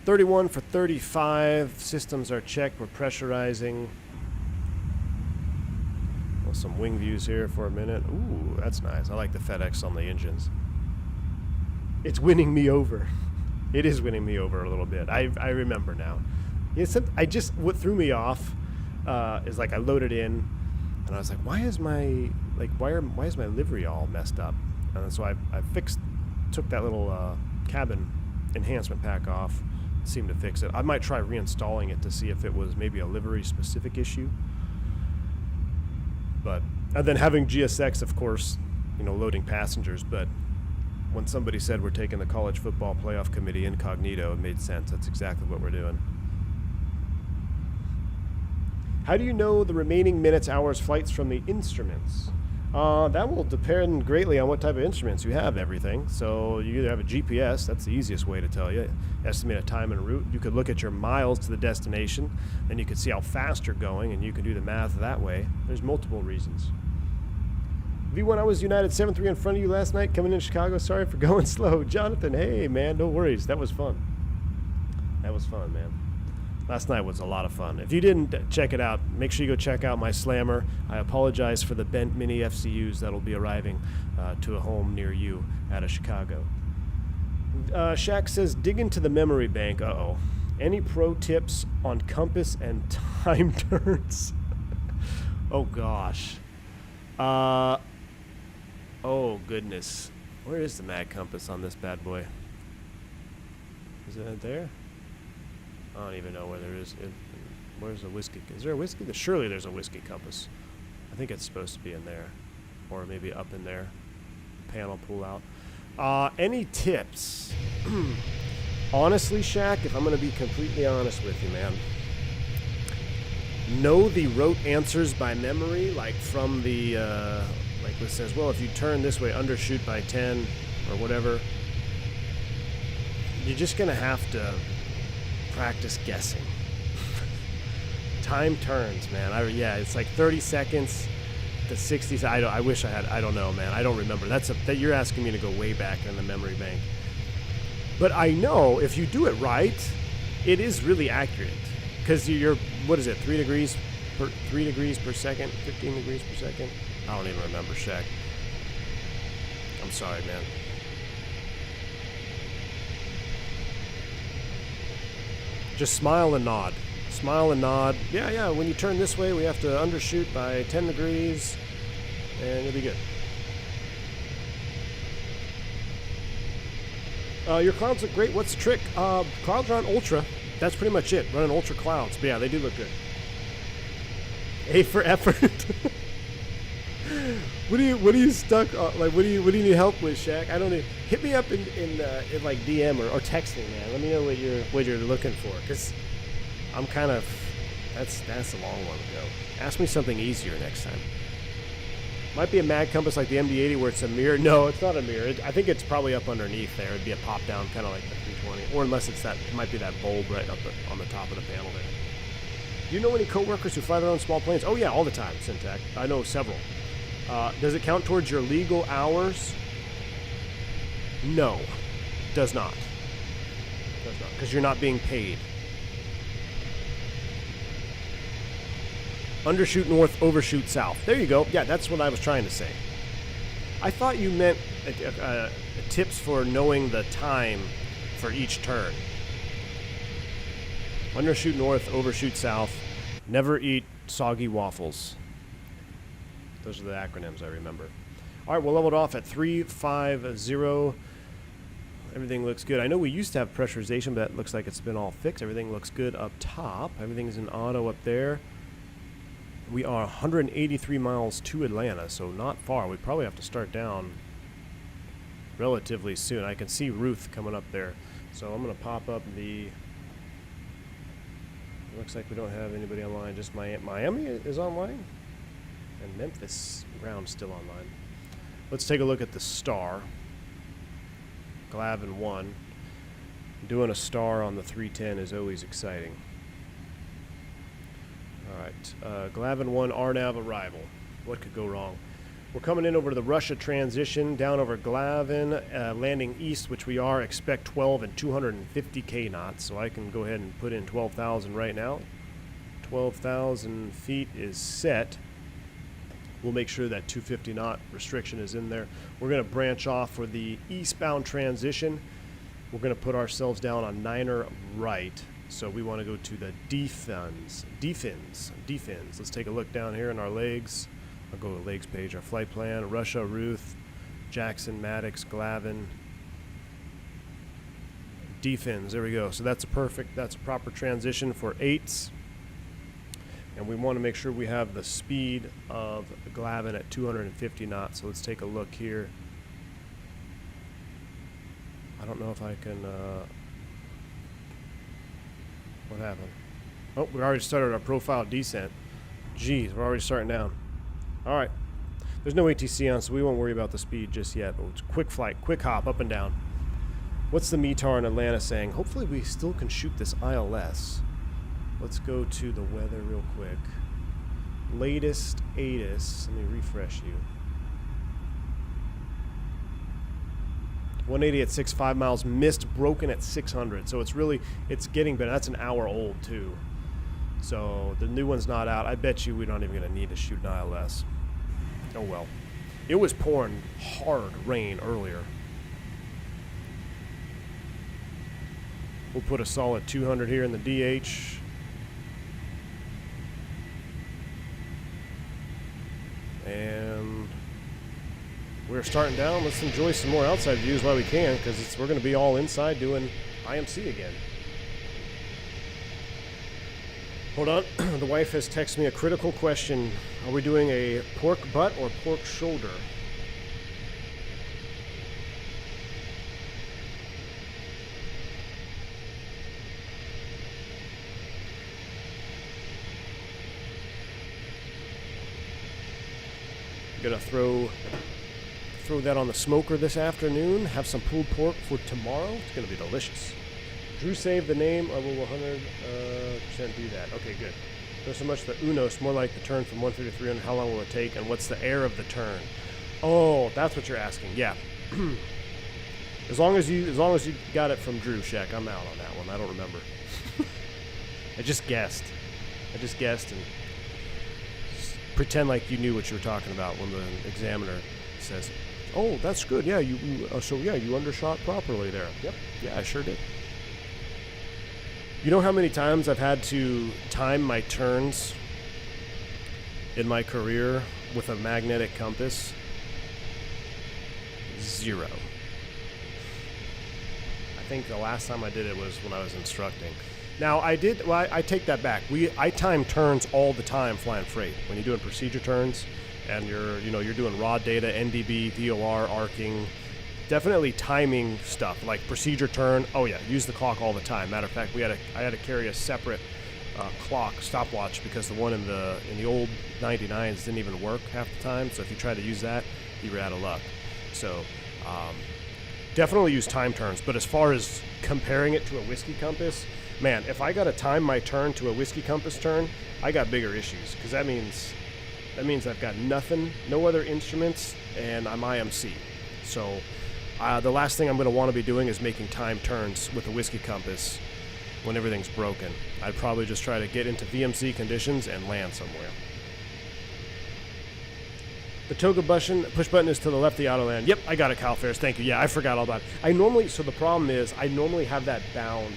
31 for 35. Systems are checked. We're pressurizing. Well, some wing views here for a minute. Ooh, that's nice. I like the FedEx on the engines. It's winning me over. It is winning me over a little bit. I remember now. What threw me off. Is I loaded in, and I was like, why is my livery all messed up? And so I took that little cabin enhancement pack off, seemed to fix it. I might try reinstalling it to see if it was maybe a livery specific issue. And then having GSX, of course, loading passengers. But when somebody said we're taking the college football playoff committee incognito, it made sense. That's exactly what we're doing. How do you know the remaining minutes, hours, flights from the instruments? That will depend greatly on what type of instruments you have, everything. So you either have a GPS, that's the easiest way to tell you, estimate a time and a route. You could look at your miles to the destination, and you could see how fast you're going, and you can do the math that way. There's multiple reasons. V1, I was United 7-3 in front of you last night coming in Chicago. Sorry for going slow. Jonathan, hey, man, no worries. That was fun. That was fun, man. Last night was a lot of fun. If you didn't check it out, make sure you go check out my slammer. I apologize for the bent mini FCUs that'll be arriving to a home near you out of Chicago. Shaq says, dig into the memory bank. Uh-oh. Any pro tips on compass and time turns? Oh, gosh. Oh, goodness. Where is the mag compass on this bad boy? Is it there? I don't even know where there is. Where's the whiskey? Is there a whiskey? Surely there's a whiskey compass. I think it's supposed to be in there. Or maybe up in there. Panel pull out. Any tips? Honestly, Shaq, if I'm going to be completely honest with you, man, know the rote answers by memory, like from the, like it says, well, if you turn this way, undershoot by 10 or whatever, you're just going to have to practice guessing. Time turns, man. Yeah, it's like 30 seconds to 60. I wish I had. I don't know, man. I don't remember. That you're asking me to go way back in the memory bank. But I know if you do it right, it is really accurate. Because you're, what is it, 3 degrees per second, 15 degrees per second? I don't even remember, Shaq. I'm sorry, man. Just smile and nod. Smile and nod. Yeah, when you turn this way, we have to undershoot by 10 degrees, and you'll be good. Your clouds look great. What's the trick? Clouds are on Ultra. That's pretty much it. Running Ultra clouds. But yeah, they do look good. A for effort. What are you stuck on? Like, what do you need help with, Shaq? I don't know. Hit me up in like DM or text me, man. Let me know what you're looking for, because I'm kind of that's a long one to go. Ask me something easier next time. Might be a mag compass like the MD-80 where it's a mirror. No, it's not a mirror. I think it's probably up underneath there. It'd be a pop down, kind of like the 320, or unless it's that. It might be that bulb right up on the top of the panel there. Do you know any coworkers who fly their own small planes? Oh yeah, all the time, Syntac. I know several. Does it count towards your legal hours? No, does not. Does not, because you're not being paid. Undershoot north, overshoot south. There you go. Yeah, that's what I was trying to say. I thought you meant tips for knowing the time for each turn. Undershoot north, overshoot south. Never eat soggy waffles. Those are the acronyms I remember. All right, we'll level it off at 350. Everything looks good. I know we used to have pressurization, but that looks like it's been all fixed. Everything looks good up top. Everything's in auto up there. We are 183 miles to Atlanta, so not far. We probably have to start down relatively soon. I can see Ruth coming up there. So I'm going to pop up the... Looks like we don't have anybody online. Just Miami is online. And Memphis ground's still online. Let's take a look at the star. Glavin 1. Doing a star on the 310 is always exciting. Alright, Glavin 1 RNAV arrival. What could go wrong? We're coming in over to the Russia transition, down over Glavin, landing east, which we are. Expect 12 and 250 K knots, so I can go ahead and put in 12,000 right now. 12,000 feet is set. We'll make sure that 250 knot restriction is in there. We're going to branch off for the eastbound transition. We're going to put ourselves down on 9er right. So we want to go to the defins. Let's take a look down here in our legs. I'll go to the legs page, our flight plan. Russia, Ruth, Jackson, Maddox, Glavin. Defins, there we go. So that's a proper transition for 8s. And we want to make sure we have the speed of Glavin at 250 knots. So let's take a look here. I don't know if I can... What happened? Oh, we already started our profile descent. Jeez, we're already starting down. All right. There's no ATC on, so we won't worry about the speed just yet. But it's quick flight, quick hop, up and down. What's the METAR in Atlanta saying? Hopefully we still can shoot this ILS. Let's go to the weather real quick. Latest ATIS. Let me refresh you. 180 at 6.5 miles, missed, broken at 600. So it's getting better. That's an hour old too. So the new one's not out. I bet you we're not even going to need to shoot an ILS. Oh well. It was pouring hard rain earlier. We'll put a solid 200 here in the DH. And we're starting down. Let's enjoy some more outside views while we can, because we're going to be all inside doing IMC again. Hold on. The wife has texted me a critical question. Are we doing a pork butt or pork shoulder? Gonna throw that on the smoker this afternoon. Have some pulled pork for tomorrow. It's gonna be delicious. Drew saved the name. I will 100% do that. Okay, good. Not so much the Unos, more like the turn from 130 to 300. How long will it take, and what's the air of the turn? Oh, that's what you're asking. Yeah. as long as you got it from Drew, Shaq, I'm out on that one. I don't remember. I just guessed and pretend like you knew what you were talking about when the examiner says, "Oh, that's good. Yeah, you undershot properly there." Yep. Yeah, I sure did. You know how many times I've had to time my turns in my career with a magnetic compass? 0. I think the last time I did it was when I was instructing. Now I take that back. I time turns all the time flying freight. When you're doing procedure turns and you're doing raw data, NDB, VOR, arcing, definitely timing stuff like procedure turn. Oh yeah, use the clock all the time. Matter of fact, I had to carry a separate clock stopwatch because the one in the old 99s didn't even work half the time. So if you try to use that, you were out of luck. So definitely use time turns. But as far as comparing it to a whiskey compass, man, if I got to time my turn to a whiskey compass turn, I got bigger issues, because that means I've got nothing, no other instruments, and I'm IMC. So the last thing I'm going to want to be doing is making time turns with a whiskey compass when everything's broken. I'd probably just try to get into VMC conditions and land somewhere. The Toga push button is to the left of the auto land. Yep, I got it, Kyle Ferris. Thank you. Yeah, I forgot all about it. So the problem is I normally have that bound,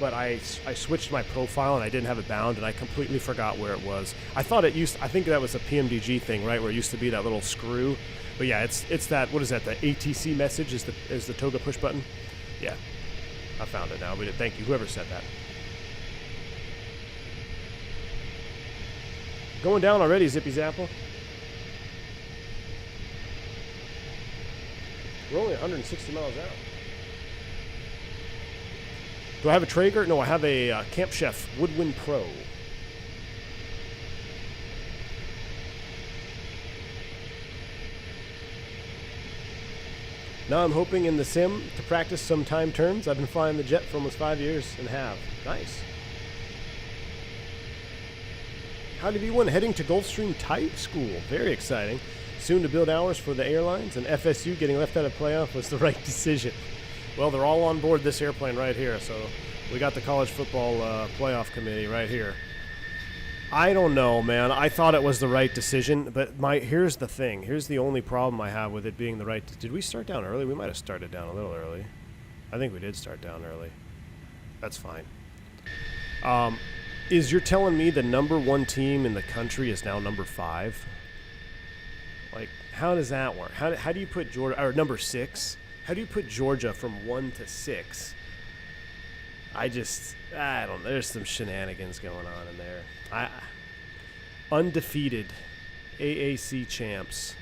but I switched my profile and I didn't have it bound, and I completely forgot where it was. I think that was a PMDG thing, right, where it used to be that little screw. But yeah, it's that, what is that, the ATC message is the Toga push button? Yeah, I found it now. But thank you, whoever said that. Going down already, Zippy Zapple. We're only 160 miles out. Do I have a Traeger? No, I have a Camp Chef Woodwind Pro. Now I'm hoping in the sim to practice some time turns. I've been flying the jet for almost 5 years and have. Nice. Howdy V1, heading to Gulfstream Type School. Very exciting. Soon to build hours for the airlines, and FSU getting left out of playoff was the right decision. Well, they're all on board this airplane right here, so we got the college football playoff committee right here. I don't know, man. I thought it was the right decision, but here's the thing. Here's the only problem I have with it being the right. Did we start down early? We might have started down a little early. I think we did start down early. That's fine. You're telling me the number 1 team in the country is now number 5? Like, how does that work? How do you put Georgia, or number 6? How do you put Georgia from 1 to 6? I don't know. There's some shenanigans going on in there. Undefeated AAC champs.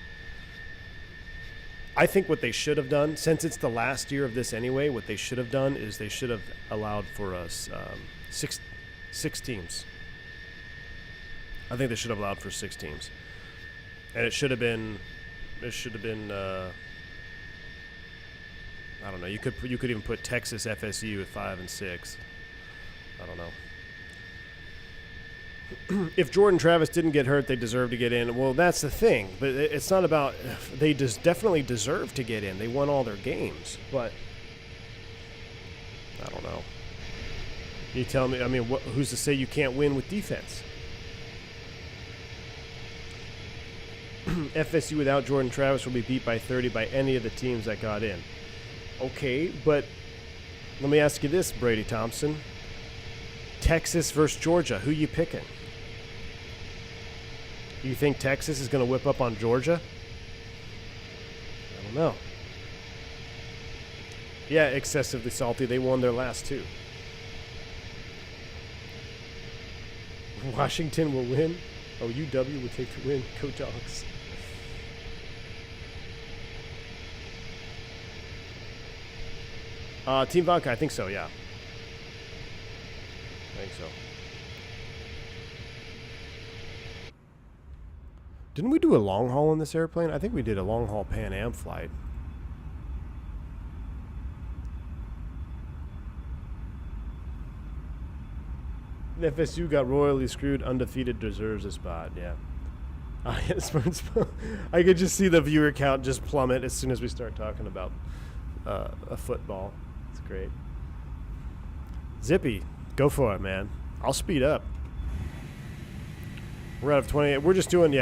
I think what they should have done, since it's the last year of this anyway, what they should have done is they should have allowed for us 6 teams. I think they should have allowed for 6 teams. And it should have been I don't know. You could even put Texas FSU at 5 and 6. I don't know. if Jordan Travis didn't get hurt, they deserve to get in. Well, that's the thing. But it's not about they definitely deserve to get in. They won all their games. But I don't know. You tell me. I mean, who's to say you can't win with defense? FSU without Jordan Travis will be beat by 30 by any of the teams that got in. Okay, but let me ask you this, Brady Thompson. Texas versus Georgia. Who you picking? You think Texas is going to whip up on Georgia? I don't know. Yeah, excessively salty. They won their last two. Washington will win. Oh, UW will take the win. Go Dogs. Team Vodka, I think so, yeah. I think so. Didn't we do a long haul in this airplane? I think we did a long haul Pan Am flight. FSU got royally screwed. Undefeated deserves a spot. Yeah. I could just see the viewer count just plummet as soon as we start talking about a football. It's great. Zippy, go for it, man. I'll speed up. We're out of 28. We're just doing,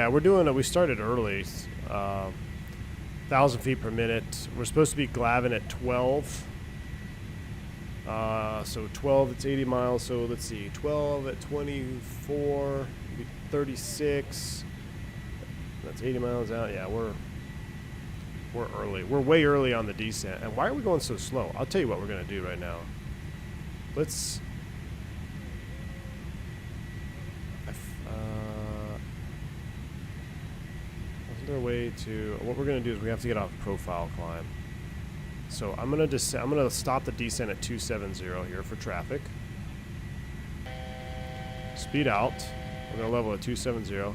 we started early. 1,000 feet per minute. We're supposed to be Glavin at 12. So 12, it's 80 miles. So let's see, 12 at 24, 36. That's 80 miles out. Yeah, we're early. We're way early on the descent. And why are we going so slow? I'll tell you what we're going to do right now. Let's... Is there a way to... What we're going to do is we have to get off profile climb. So I'm going to stop the descent at 270 here for traffic. Speed out. We're going to level at 270. And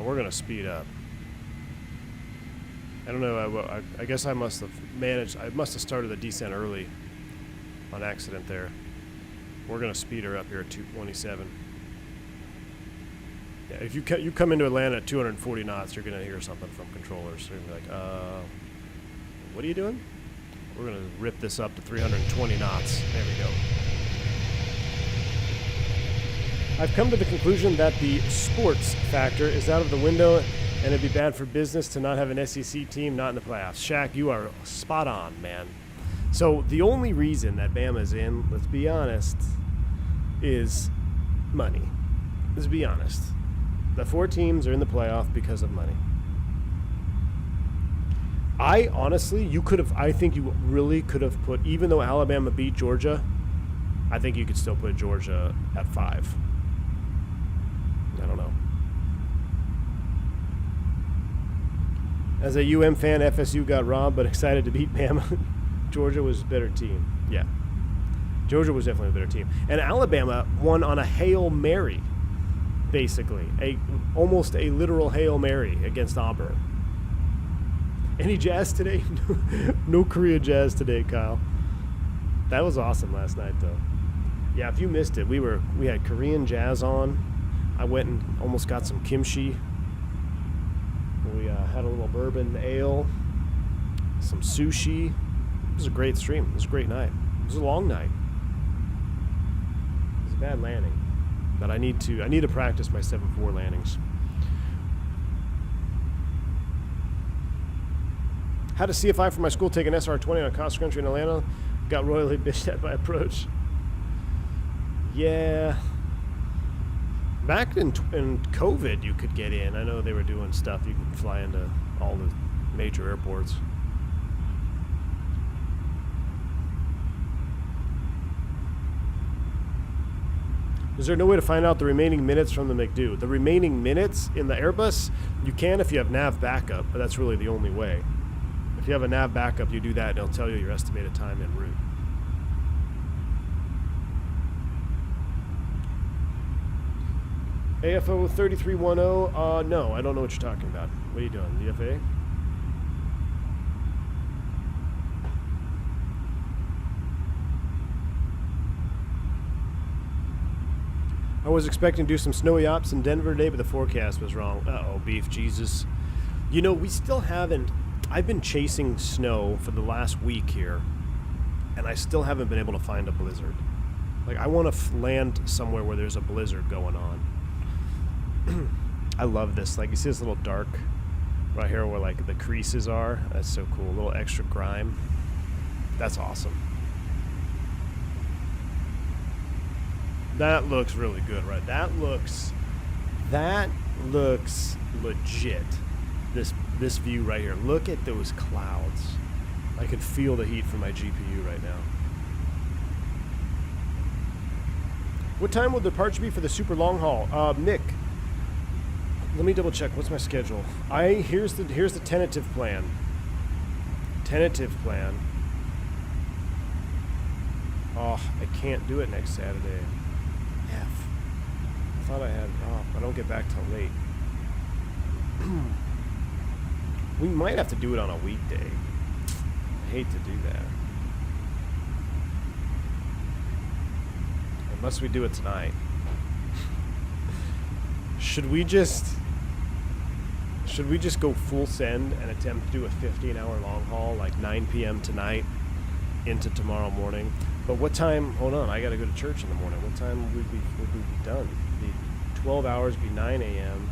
we're going to speed up. I don't know. I guess I must have managed. I must have started the descent early on accident there. We're going to speed her up here at 227. Yeah, if you come into Atlanta at 240 knots, you're going to hear something from controllers. They're going to be like, what are you doing? We're going to rip this up to 320 knots. There we go. I've come to the conclusion that the sports factor is out of the window, and it'd be bad for business to not have an SEC team not in the playoffs. Shaq, you are spot on, man. So the only reason that Bama's in, let's be honest, is money. Let's be honest. The 4 teams are in the playoff because of money. I think you really could have put, even though Alabama beat Georgia, I think you could still put Georgia at 5. I don't know. As a UM fan, FSU got robbed, but excited to beat Bama. Georgia was a better team. Yeah. Georgia was definitely a better team. And Alabama won on a Hail Mary, basically. Almost a literal Hail Mary against Auburn. Any jazz today? No Korea jazz today, Kyle. That was awesome last night, though. Yeah, if you missed it, we had Korean jazz on. I went and almost got some kimchi. We had a little bourbon ale, some sushi. It was a great stream. It was a great night. It was a long night. It was a bad landing, but I need to practice my 7-4 landings. Had a CFI for my school take an SR-20 on cross country in Atlanta. Got royally bitched at by approach. Yeah. Back in COVID, you could get in. I know they were doing stuff. You could fly into all the major airports. Is there no way to find out the remaining minutes from the McDo? The remaining minutes in the Airbus, you can if you have nav backup, but that's really the only way. If you have a nav backup, you do that, and it'll tell you your estimated time en route. AFO 3310, no, I don't know what you're talking about. What are you doing, the FAA? was expecting to do some snowy ops in Denver today, but the forecast was wrong. Uh-oh, beef Jesus. You know, we still haven't... I've been chasing snow for the last week here, and I still haven't been able to find a blizzard. Like, I want to land somewhere where there's a blizzard going on. I love this. Like, you see this little dark right here where, like, the creases are? That's so cool. A little extra grime. That's awesome. That looks really good, right? That looks legit. This view right here. Look at those clouds. I can feel the heat from my GPU right now. What time will the departure be for the super long haul? Nick, let me double check. What's my schedule? Here's the tentative plan. Tentative plan. Oh, I can't do it next Saturday. F. I thought I had off. I don't get back till late. We might have to do it on a weekday. I hate to do that. Unless we do it tonight. Should we just go full send and attempt to do a 15-hour long haul, like 9 p.m. tonight into tomorrow morning? But what time? Hold on, I gotta go to church in the morning. What time would we be done? Be 12 hours, be 9 a.m.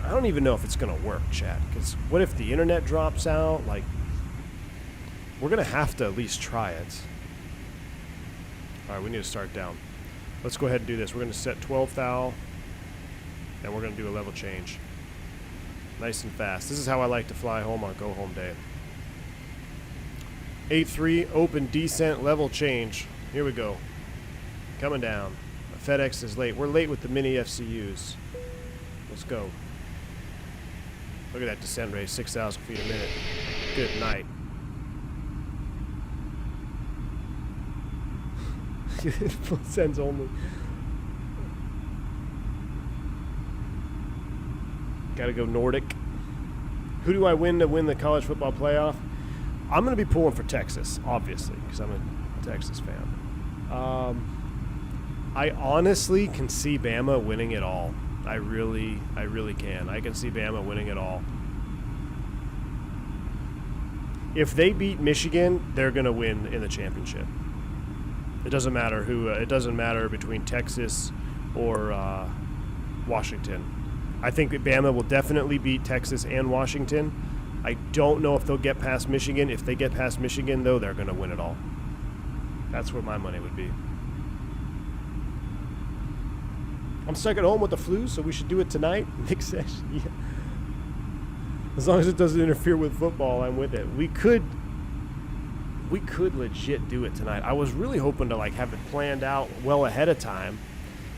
I don't even know if it's gonna work, chat. Because what if the internet drops out? Like, we're gonna have to at least try it. All right, we need to start down. Let's go ahead and do this. We're going to set 12 thou, and we're going to do a level change. Nice and fast. This is how I like to fly home on go home day. 8-3, open descent, level change. Here we go. Coming down. FedEx is late. We're late with the mini FCUs. Let's go. Look at that descent rate, 6,000 feet a minute. Good night. Full sends only. Gotta go Nordic. Who do I win to win the college football playoff? I'm gonna be pulling for Texas, obviously, because I'm a Texas fan. I honestly can see Bama winning it all. I really can. I can see Bama winning it all. If they beat Michigan, they're gonna win in the championship. It doesn't matter who. It doesn't matter between Texas or Washington. I think that Bama will definitely beat Texas and Washington. I don't know if they'll get past Michigan. If they get past Michigan, though, they're going to win it all. That's where my money would be. I'm stuck at home with the flu, so we should do it tonight. Nick says, yeah. As long as it doesn't interfere with football, I'm with it. We could legit do it tonight. I was really hoping to like have it planned out well ahead of time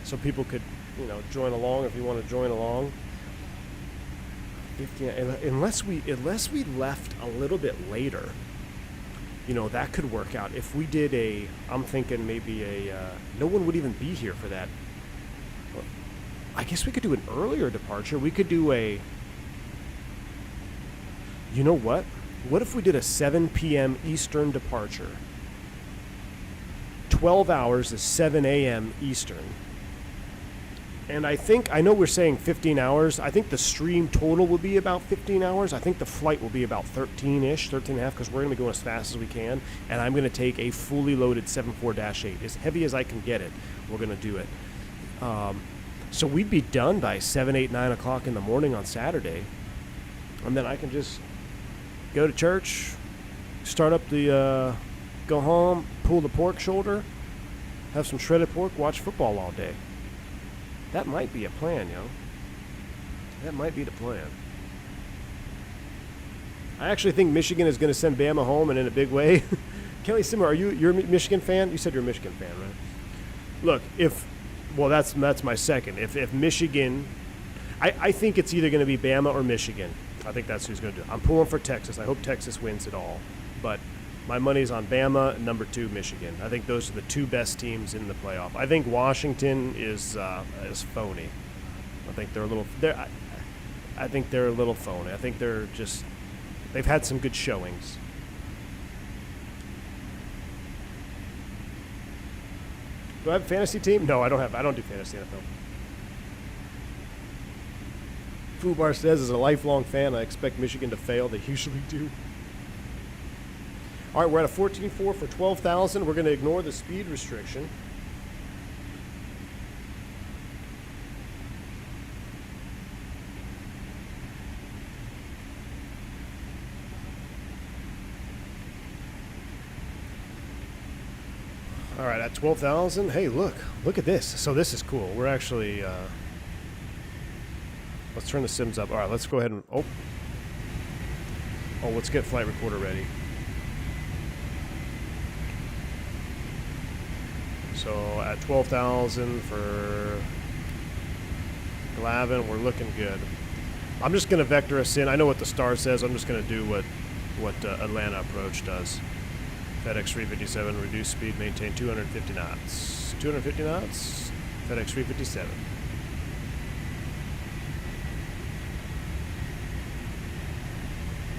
so people could, you know, join along if you want to join along. 15, unless we left a little bit later, you know, that could work out. If we did I'm thinking maybe no one would even be here for that. I guess we could do an earlier departure. We could do you know what? What if we did a 7 p.m. Eastern departure? 12 hours is 7 a.m. Eastern. And I know we're saying 15 hours. I think the stream total will be about 15 hours. I think the flight will be about 13-ish, 13 and a half, because we're going to be going as fast as we can. And I'm going to take a fully loaded 74-8. As heavy as I can get it, we're going to do it. So we'd be done by 7, 8, 9 o'clock in the morning on Saturday. And then I can just go to church, start up go home, pull the pork shoulder, have some shredded pork, watch football all day. That might be a plan, yo. That might be the plan. I actually think Michigan is going to send Bama home, and in a big way. Kelly Simmer, you're a Michigan fan? You said you're a Michigan fan, right? Look, that's my second. If Michigan, I think it's either going to be Bama or Michigan. I think that's who's going to do it. I'm pulling for Texas. I hope Texas wins it all. But my money's on Bama and number 2, Michigan. I think those are the 2 best teams in the playoff. I think Washington is phony. I think they're a little. I think they're a little phony. I think they've had some good showings. Do I have a fantasy team? No, I don't have. I don't do fantasy NFL. Fubar says, as a lifelong fan, I expect Michigan to fail. They usually do. All right, we're at a 14.4 for 12,000. We're going to ignore the speed restriction. All right, at 12,000. Hey, look at this. So this is cool. We're actually, let's turn the sims up. All right, let's go ahead and, let's get flight recorder ready. So at 12,000 for Glavin, we're looking good. I'm just going to vector us in. I know what the star says. I'm just going to do what Atlanta approach does. FedEx 357, reduce speed, maintain 250 knots. 250 knots, FedEx 357.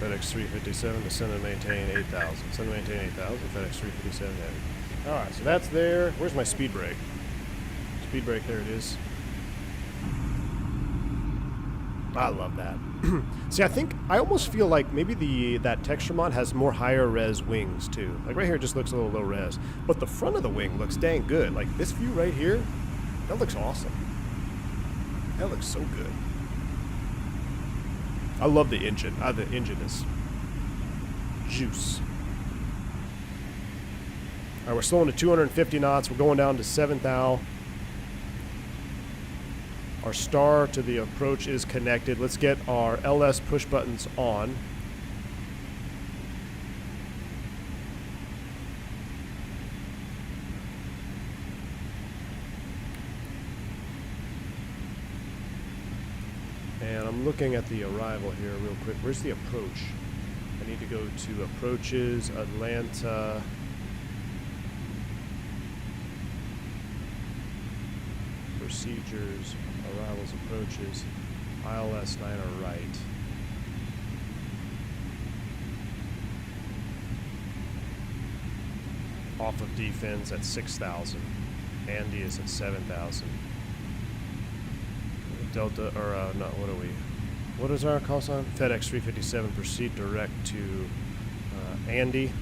FedEx 357, descend and maintain 8,000. Descend and maintain 8,000, FedEx 357 heavy. Alright, so that's there. Where's my speed brake? Speed brake, there it is. I love that. See, I almost feel like maybe that texture mod has more higher res wings too. Like right here it just looks a little low res. But the front of the wing looks dang good. Like this view right here, that looks awesome. That looks so good. I love the engine. The engine is juice. Alright, we're slowing to 250 knots. We're going down to 7 thou. Our star to the approach is connected. Let's get our LS push buttons on. And I'm looking at the arrival here real quick. Where's the approach? I need to go to approaches, Atlanta. Procedures, arrivals, approaches, ILS 9 are right. Off of defense at 6,000. Andy is at 7,000. Delta, or no, what are we? What is our call sign? FedEx 357, proceed direct to Andy.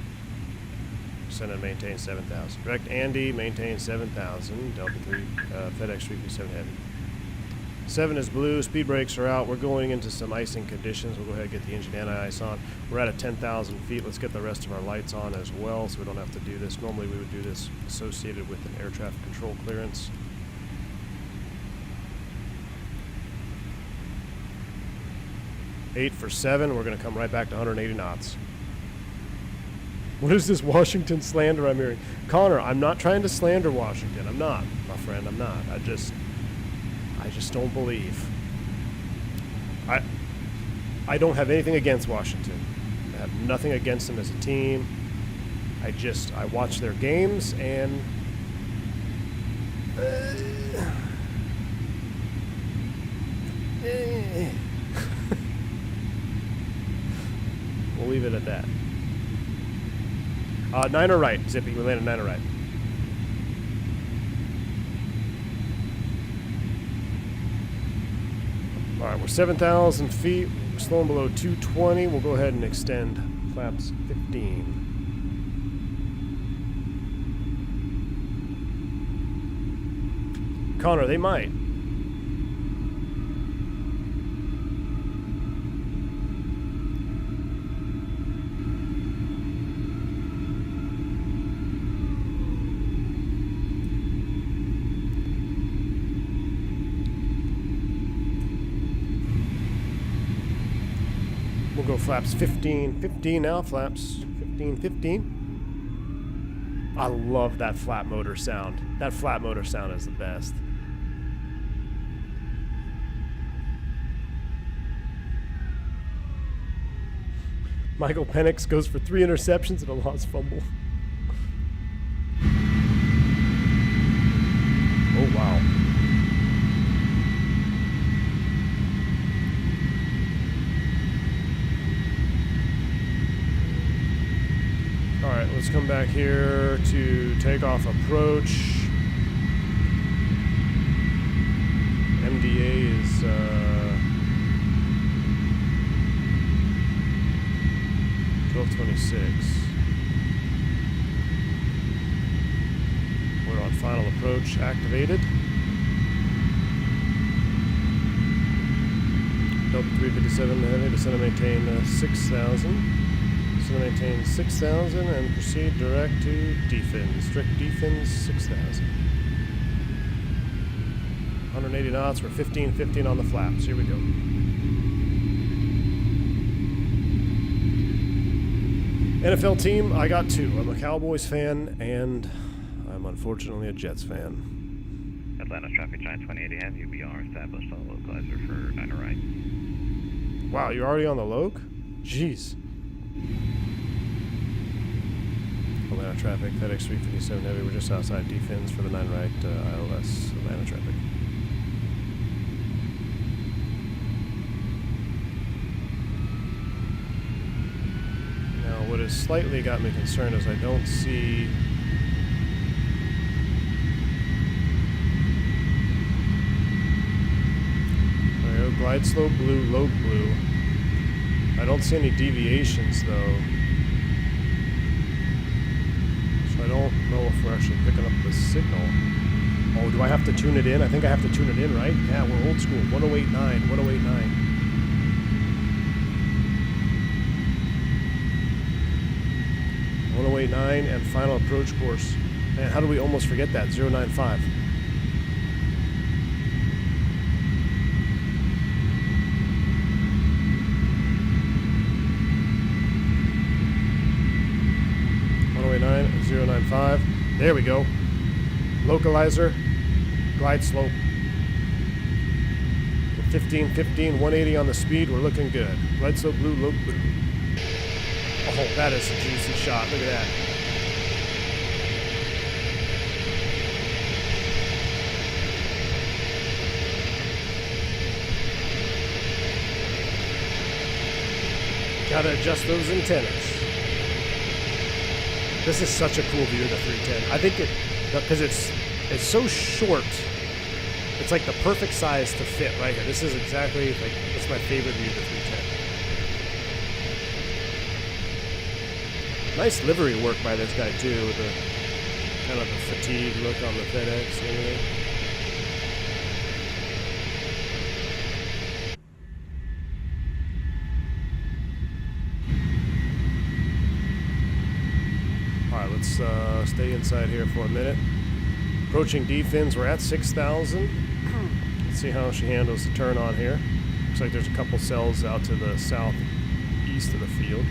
Send and maintain 7,000. Direct Andy, maintain 7,000. Delta 3, FedEx 357 heavy. 7 is blue. Speed brakes are out. We're going into some icing conditions. We'll go ahead and get the engine anti-ice on. We're at 10,000 feet. Let's get the rest of our lights on as well so we don't have to do this. Normally we would do this associated with an air traffic control clearance. Eight for 7. We're going to come right back to 180 knots. What is this Washington slander I'm hearing? Connor, I'm not trying to slander Washington. I'm not, my friend. I'm not. I just don't believe. I don't have anything against Washington. I have nothing against them as a team. I watch their games and we'll leave it at that. 9 are right, Zippy. We landed 9 are right. Alright, we're 7,000 feet. We're slowing below 220. We'll go ahead and extend flaps 15. Connor, they might. We'll go flaps 15. 15 now, flaps 15, 15. I love that flat motor sound. That flat motor sound is the best. Michael Penix goes for 3 interceptions and a lost fumble. Oh, wow. Alright, let's come back here to takeoff approach. 356. We're on final approach activated. Delta 357 heavy, descend and maintain 6,000. Descend and maintain 6,000 and proceed direct to defins. Direct defins 6,000. 180 knots, we're 15 on the flaps. Here we go. NFL team, I got two. I'm a Cowboys fan, and I'm unfortunately a Jets fan. Atlanta traffic giant 2080 have UBR established on the localizer for 9 right. Wow, you're already on the loc? Jeez. Atlanta traffic, FedEx 357 heavy. We're just outside defins for the 9 right ILS Atlanta traffic. What has slightly got me concerned is I don't see there we go, glide slope blue, low blue. I don't see any deviations though, so I don't know if we're actually picking up the signal. Oh, do I have to tune it in? I think I have to tune it in, right? Yeah, we're old school. 1089, 1089. 1089 and final approach course. Man, how do we almost forget that? 095. .089, 095. There we go. Localizer, glide slope. 15, 180 on the speed. We're looking good. Glide slope blue, low blue. Oh, that is a juicy shot. Look at that. Gotta adjust those antennas. This is such a cool view of the 310. I think it, because it's so short, it's like the perfect size to fit right here. This is exactly, like, it's my favorite view of the 310. Nice livery work by this guy too, with the kind of the fatigue look on the FedEx and everything. Alright, let's stay inside here for a minute. Approaching D-fins, we're at 6,000. Let's see how she handles the turn on here. Looks like there's a couple cells out to the southeast of the field.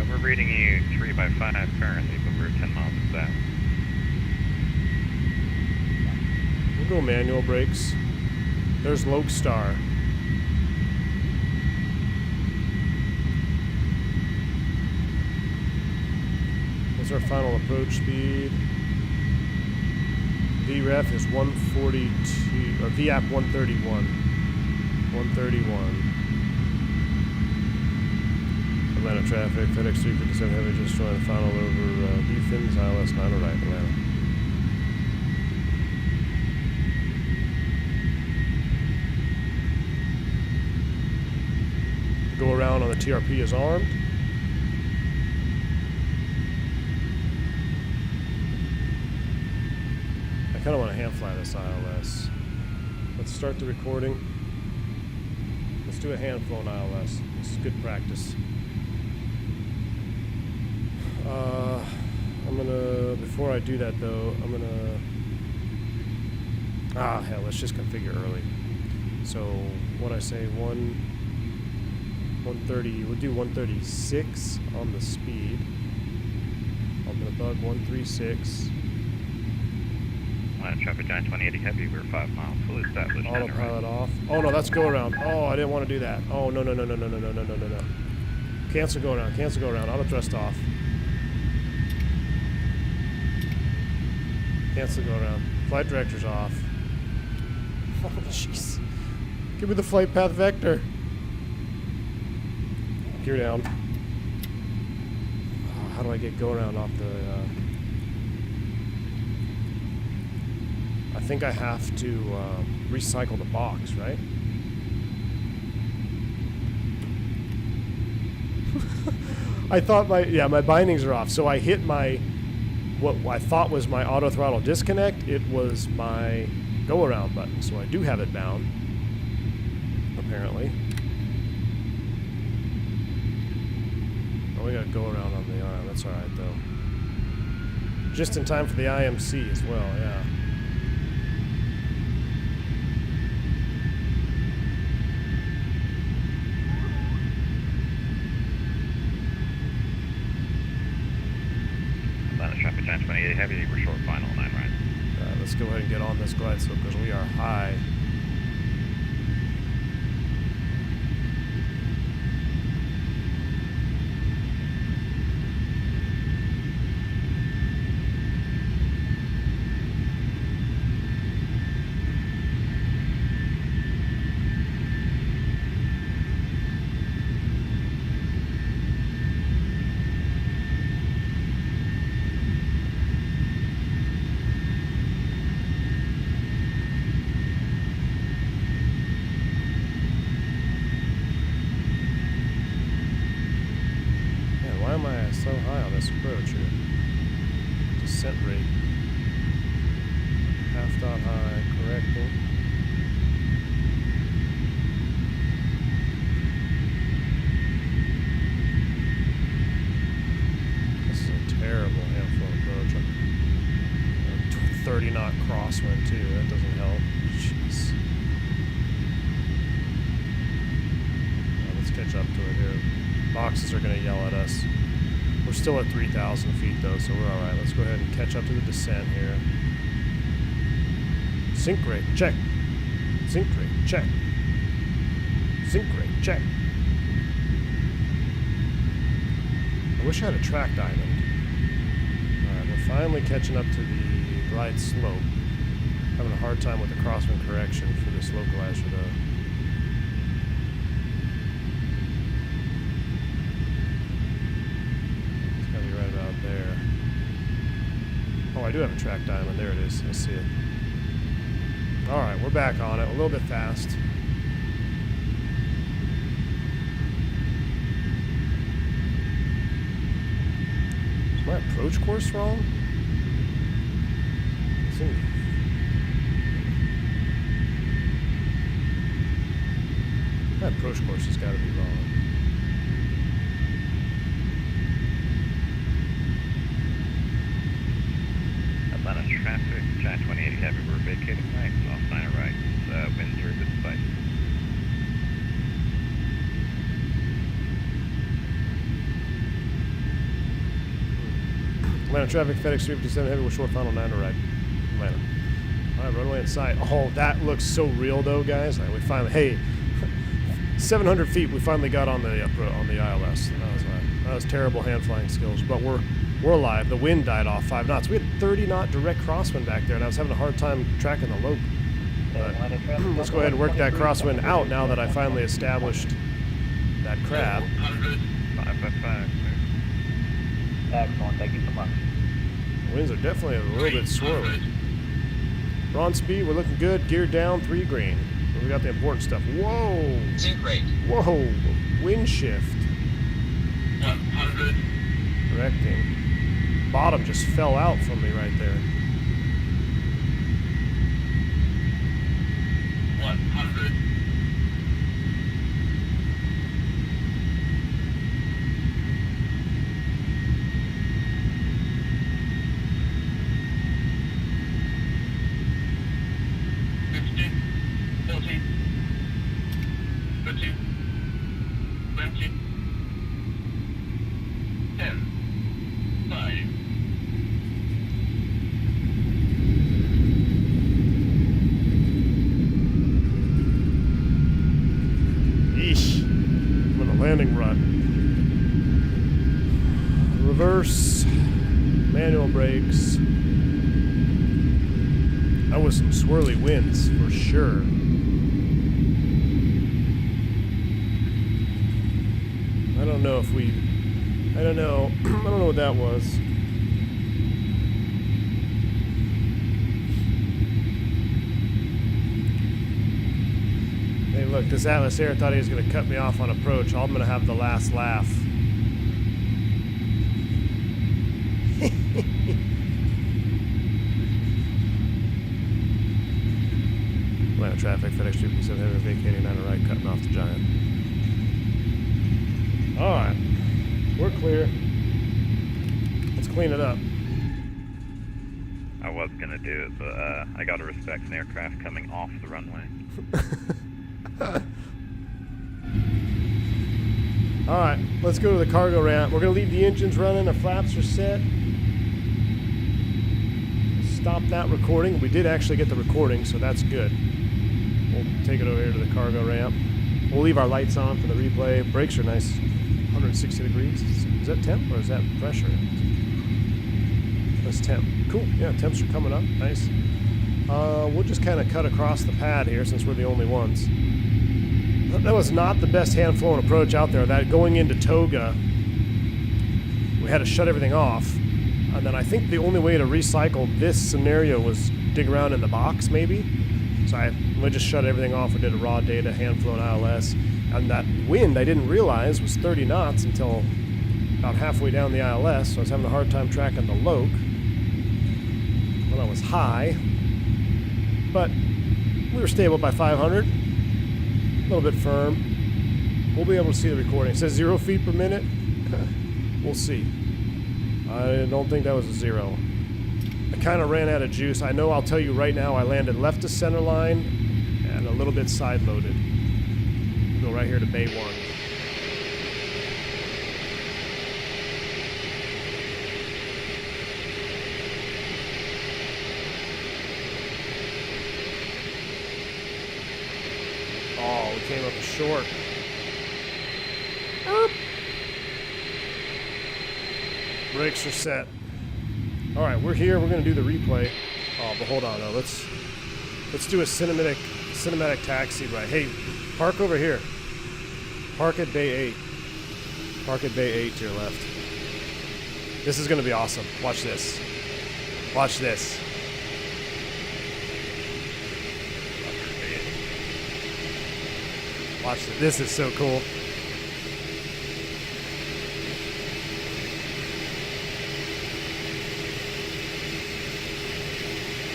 We're reading you 3x5 currently, but we're 10 miles south. We'll go manual brakes. There's Lodestar. What's our final approach speed? VREF is 142, or VAP 131. 131. Atlanta traffic, FedEx 357 heavy just trying to final over D-fins, ILS 9 right, Atlanta. Go around on the TRP is armed. I kind of want to hand fly this ILS. Let's start the recording. Let's do a hand flown ILS. This is good practice. I'm gonna, before I do that though, I'm gonna, hell, let's just configure early. So, what I say, 130, we'll do 136 on the speed. I'm gonna bug 136. Traffic giant 2080 heavy, we're 5 miles, fully established. Autopilot off. Oh no, that's go around. Oh, I didn't want to do that. Oh, no. Cancel go around, auto thrust off. Cancel go around. Flight director's off. Oh, jeez. Give me the flight path vector. Gear down. Oh, how do I get go around off the, I think I have to recycle the box, right? I thought my bindings are off. So I hit what I thought was my auto throttle disconnect. It was my go around button. So I do have it bound, apparently. Oh, we got to go around on the arm. That's all right though. Just in time for the IMC as well, yeah. Atlanta traffic 928 heavy, we're short final 9 right. Let's go ahead and get on this glide slope because we are high. So high on this approach here. Descent rate. Half dot high, correcting. This is a terrible handful approach. 30 knot crosswind too, that doesn't help. Jeez. Let's catch up to it here. Boxes are going to yell at us. We're still at 3,000 feet though, so we're alright. Let's go ahead and catch up to the descent here. Sync rate, check. Sync rate, check. Sync rate, check. I wish I had a track diamond. Alright, we're finally catching up to the glide slope. Having a hard time with the crosswind correction for this localizer though. There. Oh, I do have a track diamond. There it is. I see it. Alright, we're back on it. A little bit fast. Is my approach course wrong? That approach course has got to be wrong. Atlanta traffic 928 heavy, we're vacating right, off 9 right. Winds are a good sight. Atlanta traffic, FedEx 357 heavy, we're short final 9 to right. Atlanta. Alright, runway in sight. Oh, that looks so real though, guys. Like, we finally, hey, 700 feet, we finally got on the ILS. That was terrible hand flying skills, but we're alive. The wind died off 5 knots. We had 30 knot direct crosswind back there, and I was having a hard time tracking the lope. But let's go ahead and work that crosswind out now that I finally established that crab. 555. Excellent, thank you so much. The winds are definitely a little bit swirly. We're on speed, we're looking good. Gear down, 3 green. We got the important stuff. Whoa! Sync rate. Whoa! Wind shift. 100. Correcting. Bottom just fell out from me right there. 100. Landing run. Reverse. Manual brakes. That was some swirly winds for sure. I don't know if we... I don't know what that was. Look, this Atlas Air thought he was going to cut me off on approach. I'm going to have the last laugh. Atlanta traffic, FedEx 357 heavy vacating on the right, cutting off the Giant. Alright. We're clear. Let's clean it up. I was gonna do it, but I gotta respect an aircraft coming off the runway. Alright, let's go to the cargo ramp. We're gonna leave the engines running, the flaps are set. Stop that recording. We did actually get the recording, so that's good. We'll take it over here to the cargo ramp. We'll leave our lights on for the replay. Brakes are nice, 160 degrees. Is that temp or is that pressure? That's temp. Cool. Yeah, temps are coming up. Nice. We'll just kind of cut across the pad here since we're the only ones. That was not the best hand-flown approach out there. That going into Toga, we had to shut everything off. And then I think the only way to recycle this scenario was dig around in the box, maybe. So we just shut everything off. We did a raw data, hand-flown ILS. And that wind, I didn't realize, was 30 knots until about halfway down the ILS. So I was having a hard time tracking the loc when I was high. But we were stable by 500. A little bit firm. We'll be able to see the recording. It says 0 feet per minute. We'll see. I don't think that was a 0. I kind of ran out of juice. I know I'll tell you right now I landed left to center line and a little bit side loaded. We'll go right here to Bay 1. Oh, we came up short. Brakes are set. All right, we're here. We're going to do the replay. Oh, but hold on. No, let's do a cinematic taxi ride. Hey, park over here. Park at Bay 8. Park at Bay 8 to your left. This is going to be awesome. Watch this. Watch this. Watch this. This is so cool.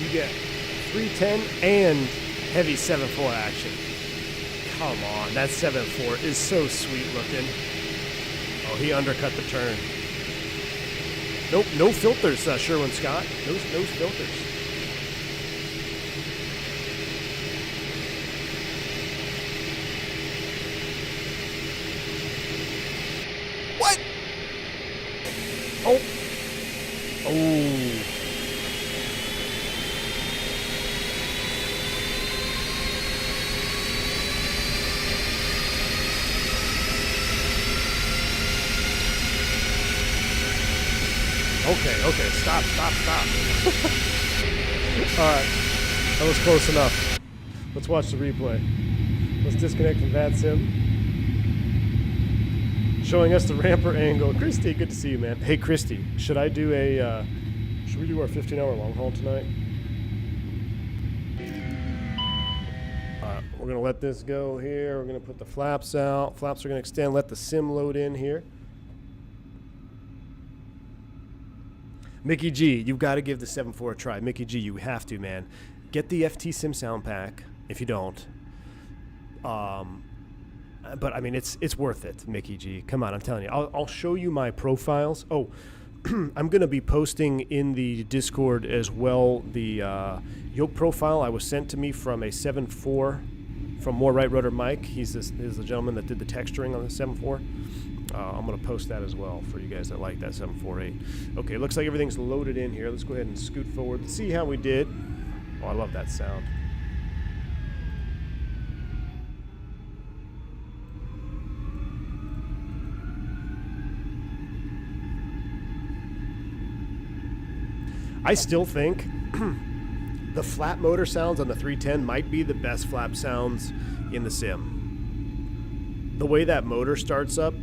You get 310 and heavy 7.4 action. Come on, that 7.4 is so sweet looking. Oh, he undercut the turn. Nope, no filters, Sherwin Scott. No filters. What? Oh. Oh. Okay, stop. Alright, that was close enough. Let's watch the replay. Let's disconnect from VATSIM. Showing us the ramper angle. Christy, good to see you, man. Hey, Christy, should we do our 15-hour long haul tonight? Alright, we're going to let this go here. We're going to put the flaps out. Flaps are going to extend. Let the sim load in here. Mickey G, you've got to give the 7.4 a try. Mickey G, you have to, man. Get the FT Sim sound pack if you don't. But I mean, it's worth it, Mickey G. Come on, I'm telling you. I'll show you my profiles. Oh, I'm going to be posting in the Discord as well the yoke profile I was sent to me from a 7.4 from More Right Rudder Mike. He's the gentleman that did the texturing on the 7.4. I'm going to post that as well for you guys that like that 748. Okay, looks like everything's loaded in here. Let's go ahead and scoot forward. Let's see how we did. Oh, I love that sound. I still think the flap motor sounds on the 310 might be the best flap sounds in the sim. The way that motor starts up,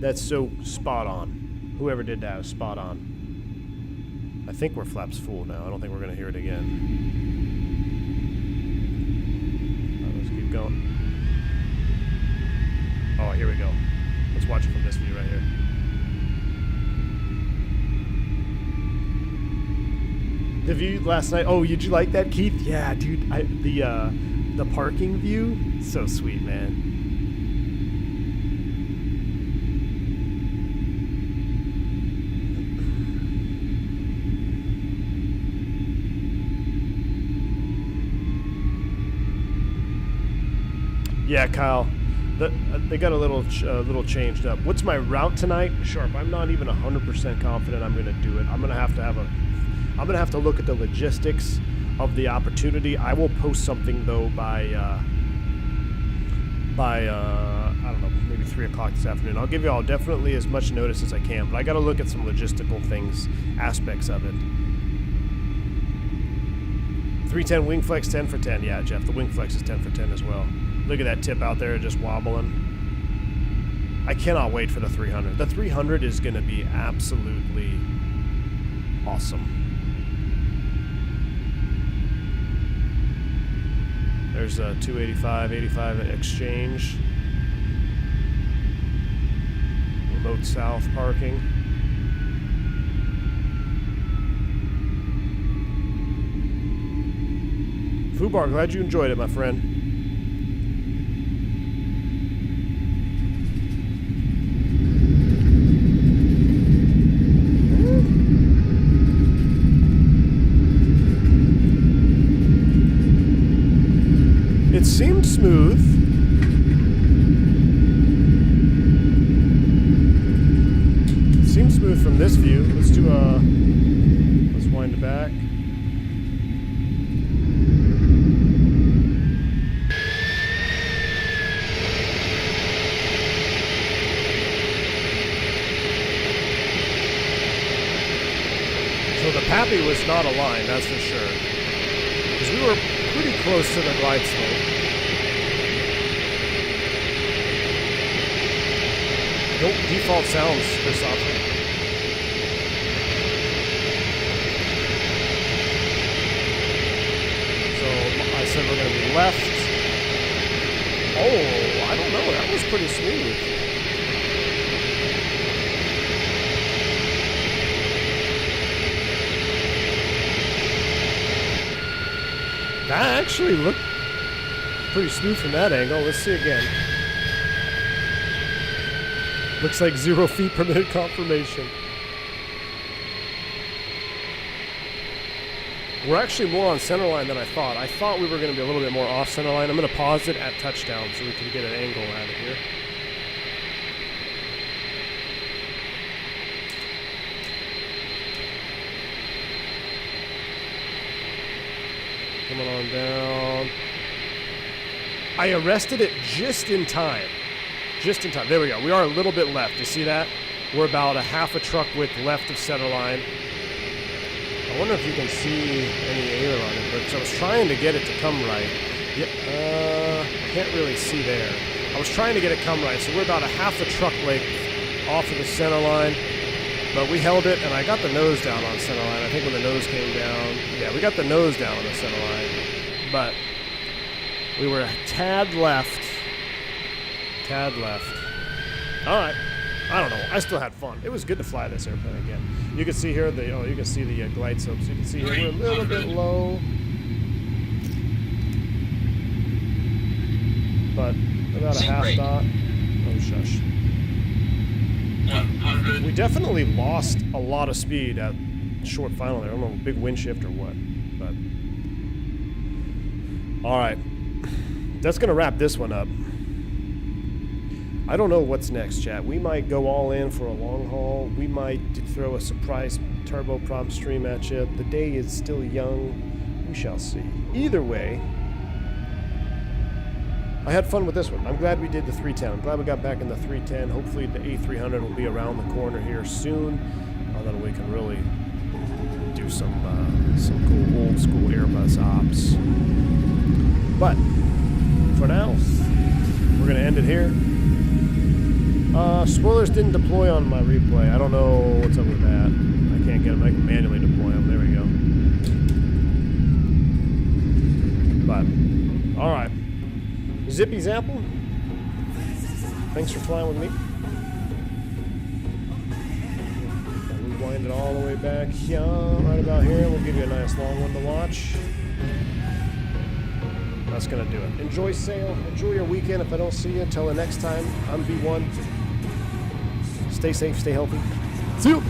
that's so spot on. Whoever did that was spot on. I think we're flaps full now. I don't think we're going to hear it again. keep going. Oh, here we go. Let's watch it from this view right here. The view last night. Oh, did you like that, Keith? Yeah, dude. The parking view, so sweet, man. Yeah, Kyle, they got a little changed up. What's my route tonight? Sharp. I'm not even 100% confident I'm gonna do it. I'm gonna have to look at the logistics of the opportunity. I will post something though by I don't know, maybe 3 o'clock this afternoon. I'll give you all definitely as much notice as I can, but I got to look at some logistical things, aspects of it. 310 wing flex 10 for 10. Yeah, Jeff, the wing flex is 10 for 10 as well. Look at that tip out there just wobbling. I cannot wait for the 300. The 300 is going to be absolutely awesome. There's a 285, 85 exchange. Remote south parking. Fubar, glad you enjoyed it, my friend. It seemed smooth. It seemed smooth from this view. Let's do let's wind it back. So the Pappy was not aligned, that's for sure. Because we were pretty close to the glide slope. Nope, default sounds, Christopher. So I said we're going to be left. Oh, I don't know. That was pretty smooth. That actually looked pretty smooth from that angle. Let's see again. Looks like 0 feet per minute confirmation. We're actually more on center line than I thought. I thought we were going to be a little bit more off center line. I'm going to pause it at touchdown so we can get an angle out of here. Coming on down. I arrested it just in time. Just in time. There we go. We are a little bit left. You see that? We're about a half a truck width left of center line. I wonder if you can see any ailer on it, but I was trying to get it to come right. I can't really see there. I was trying to get it come right, so we're about a half a truck length off of the center line, but we held it, and I got the nose down on center line. I think when the nose came down, yeah, we got the nose down on the center line, but we were a tad left. Tad left. All right. I don't know. I still had fun. It was good to fly this airplane again. You can see here you can see the glide slopes. You can see here we're a little bit low, but about a half dot. Oh shush. We definitely lost a lot of speed at short final there. I don't know, big wind shift or what, but all right. That's gonna wrap this one up. I don't know what's next, chat. We might go all in for a long haul. We might throw a surprise turboprop stream at you. The day is still young. We shall see. Either way, I had fun with this one. I'm glad we did the 310. I'm glad we got back in the 310. Hopefully the A300 will be around the corner here soon. Then we can really do some cool old school Airbus ops. But for now, we're going to end it here. Spoilers didn't deploy on my replay. I don't know what's up with that. I can't get them. I can manually deploy them. There we go. But, alright. Zippy Zapple, thanks for flying with me. I'll rewind it all the way back here, right about here. We'll give you a nice long one to watch. That's going to do it. Enjoy sail. Enjoy your weekend. If I don't see you until the next time, I'm V1. Stay safe, stay healthy. See you.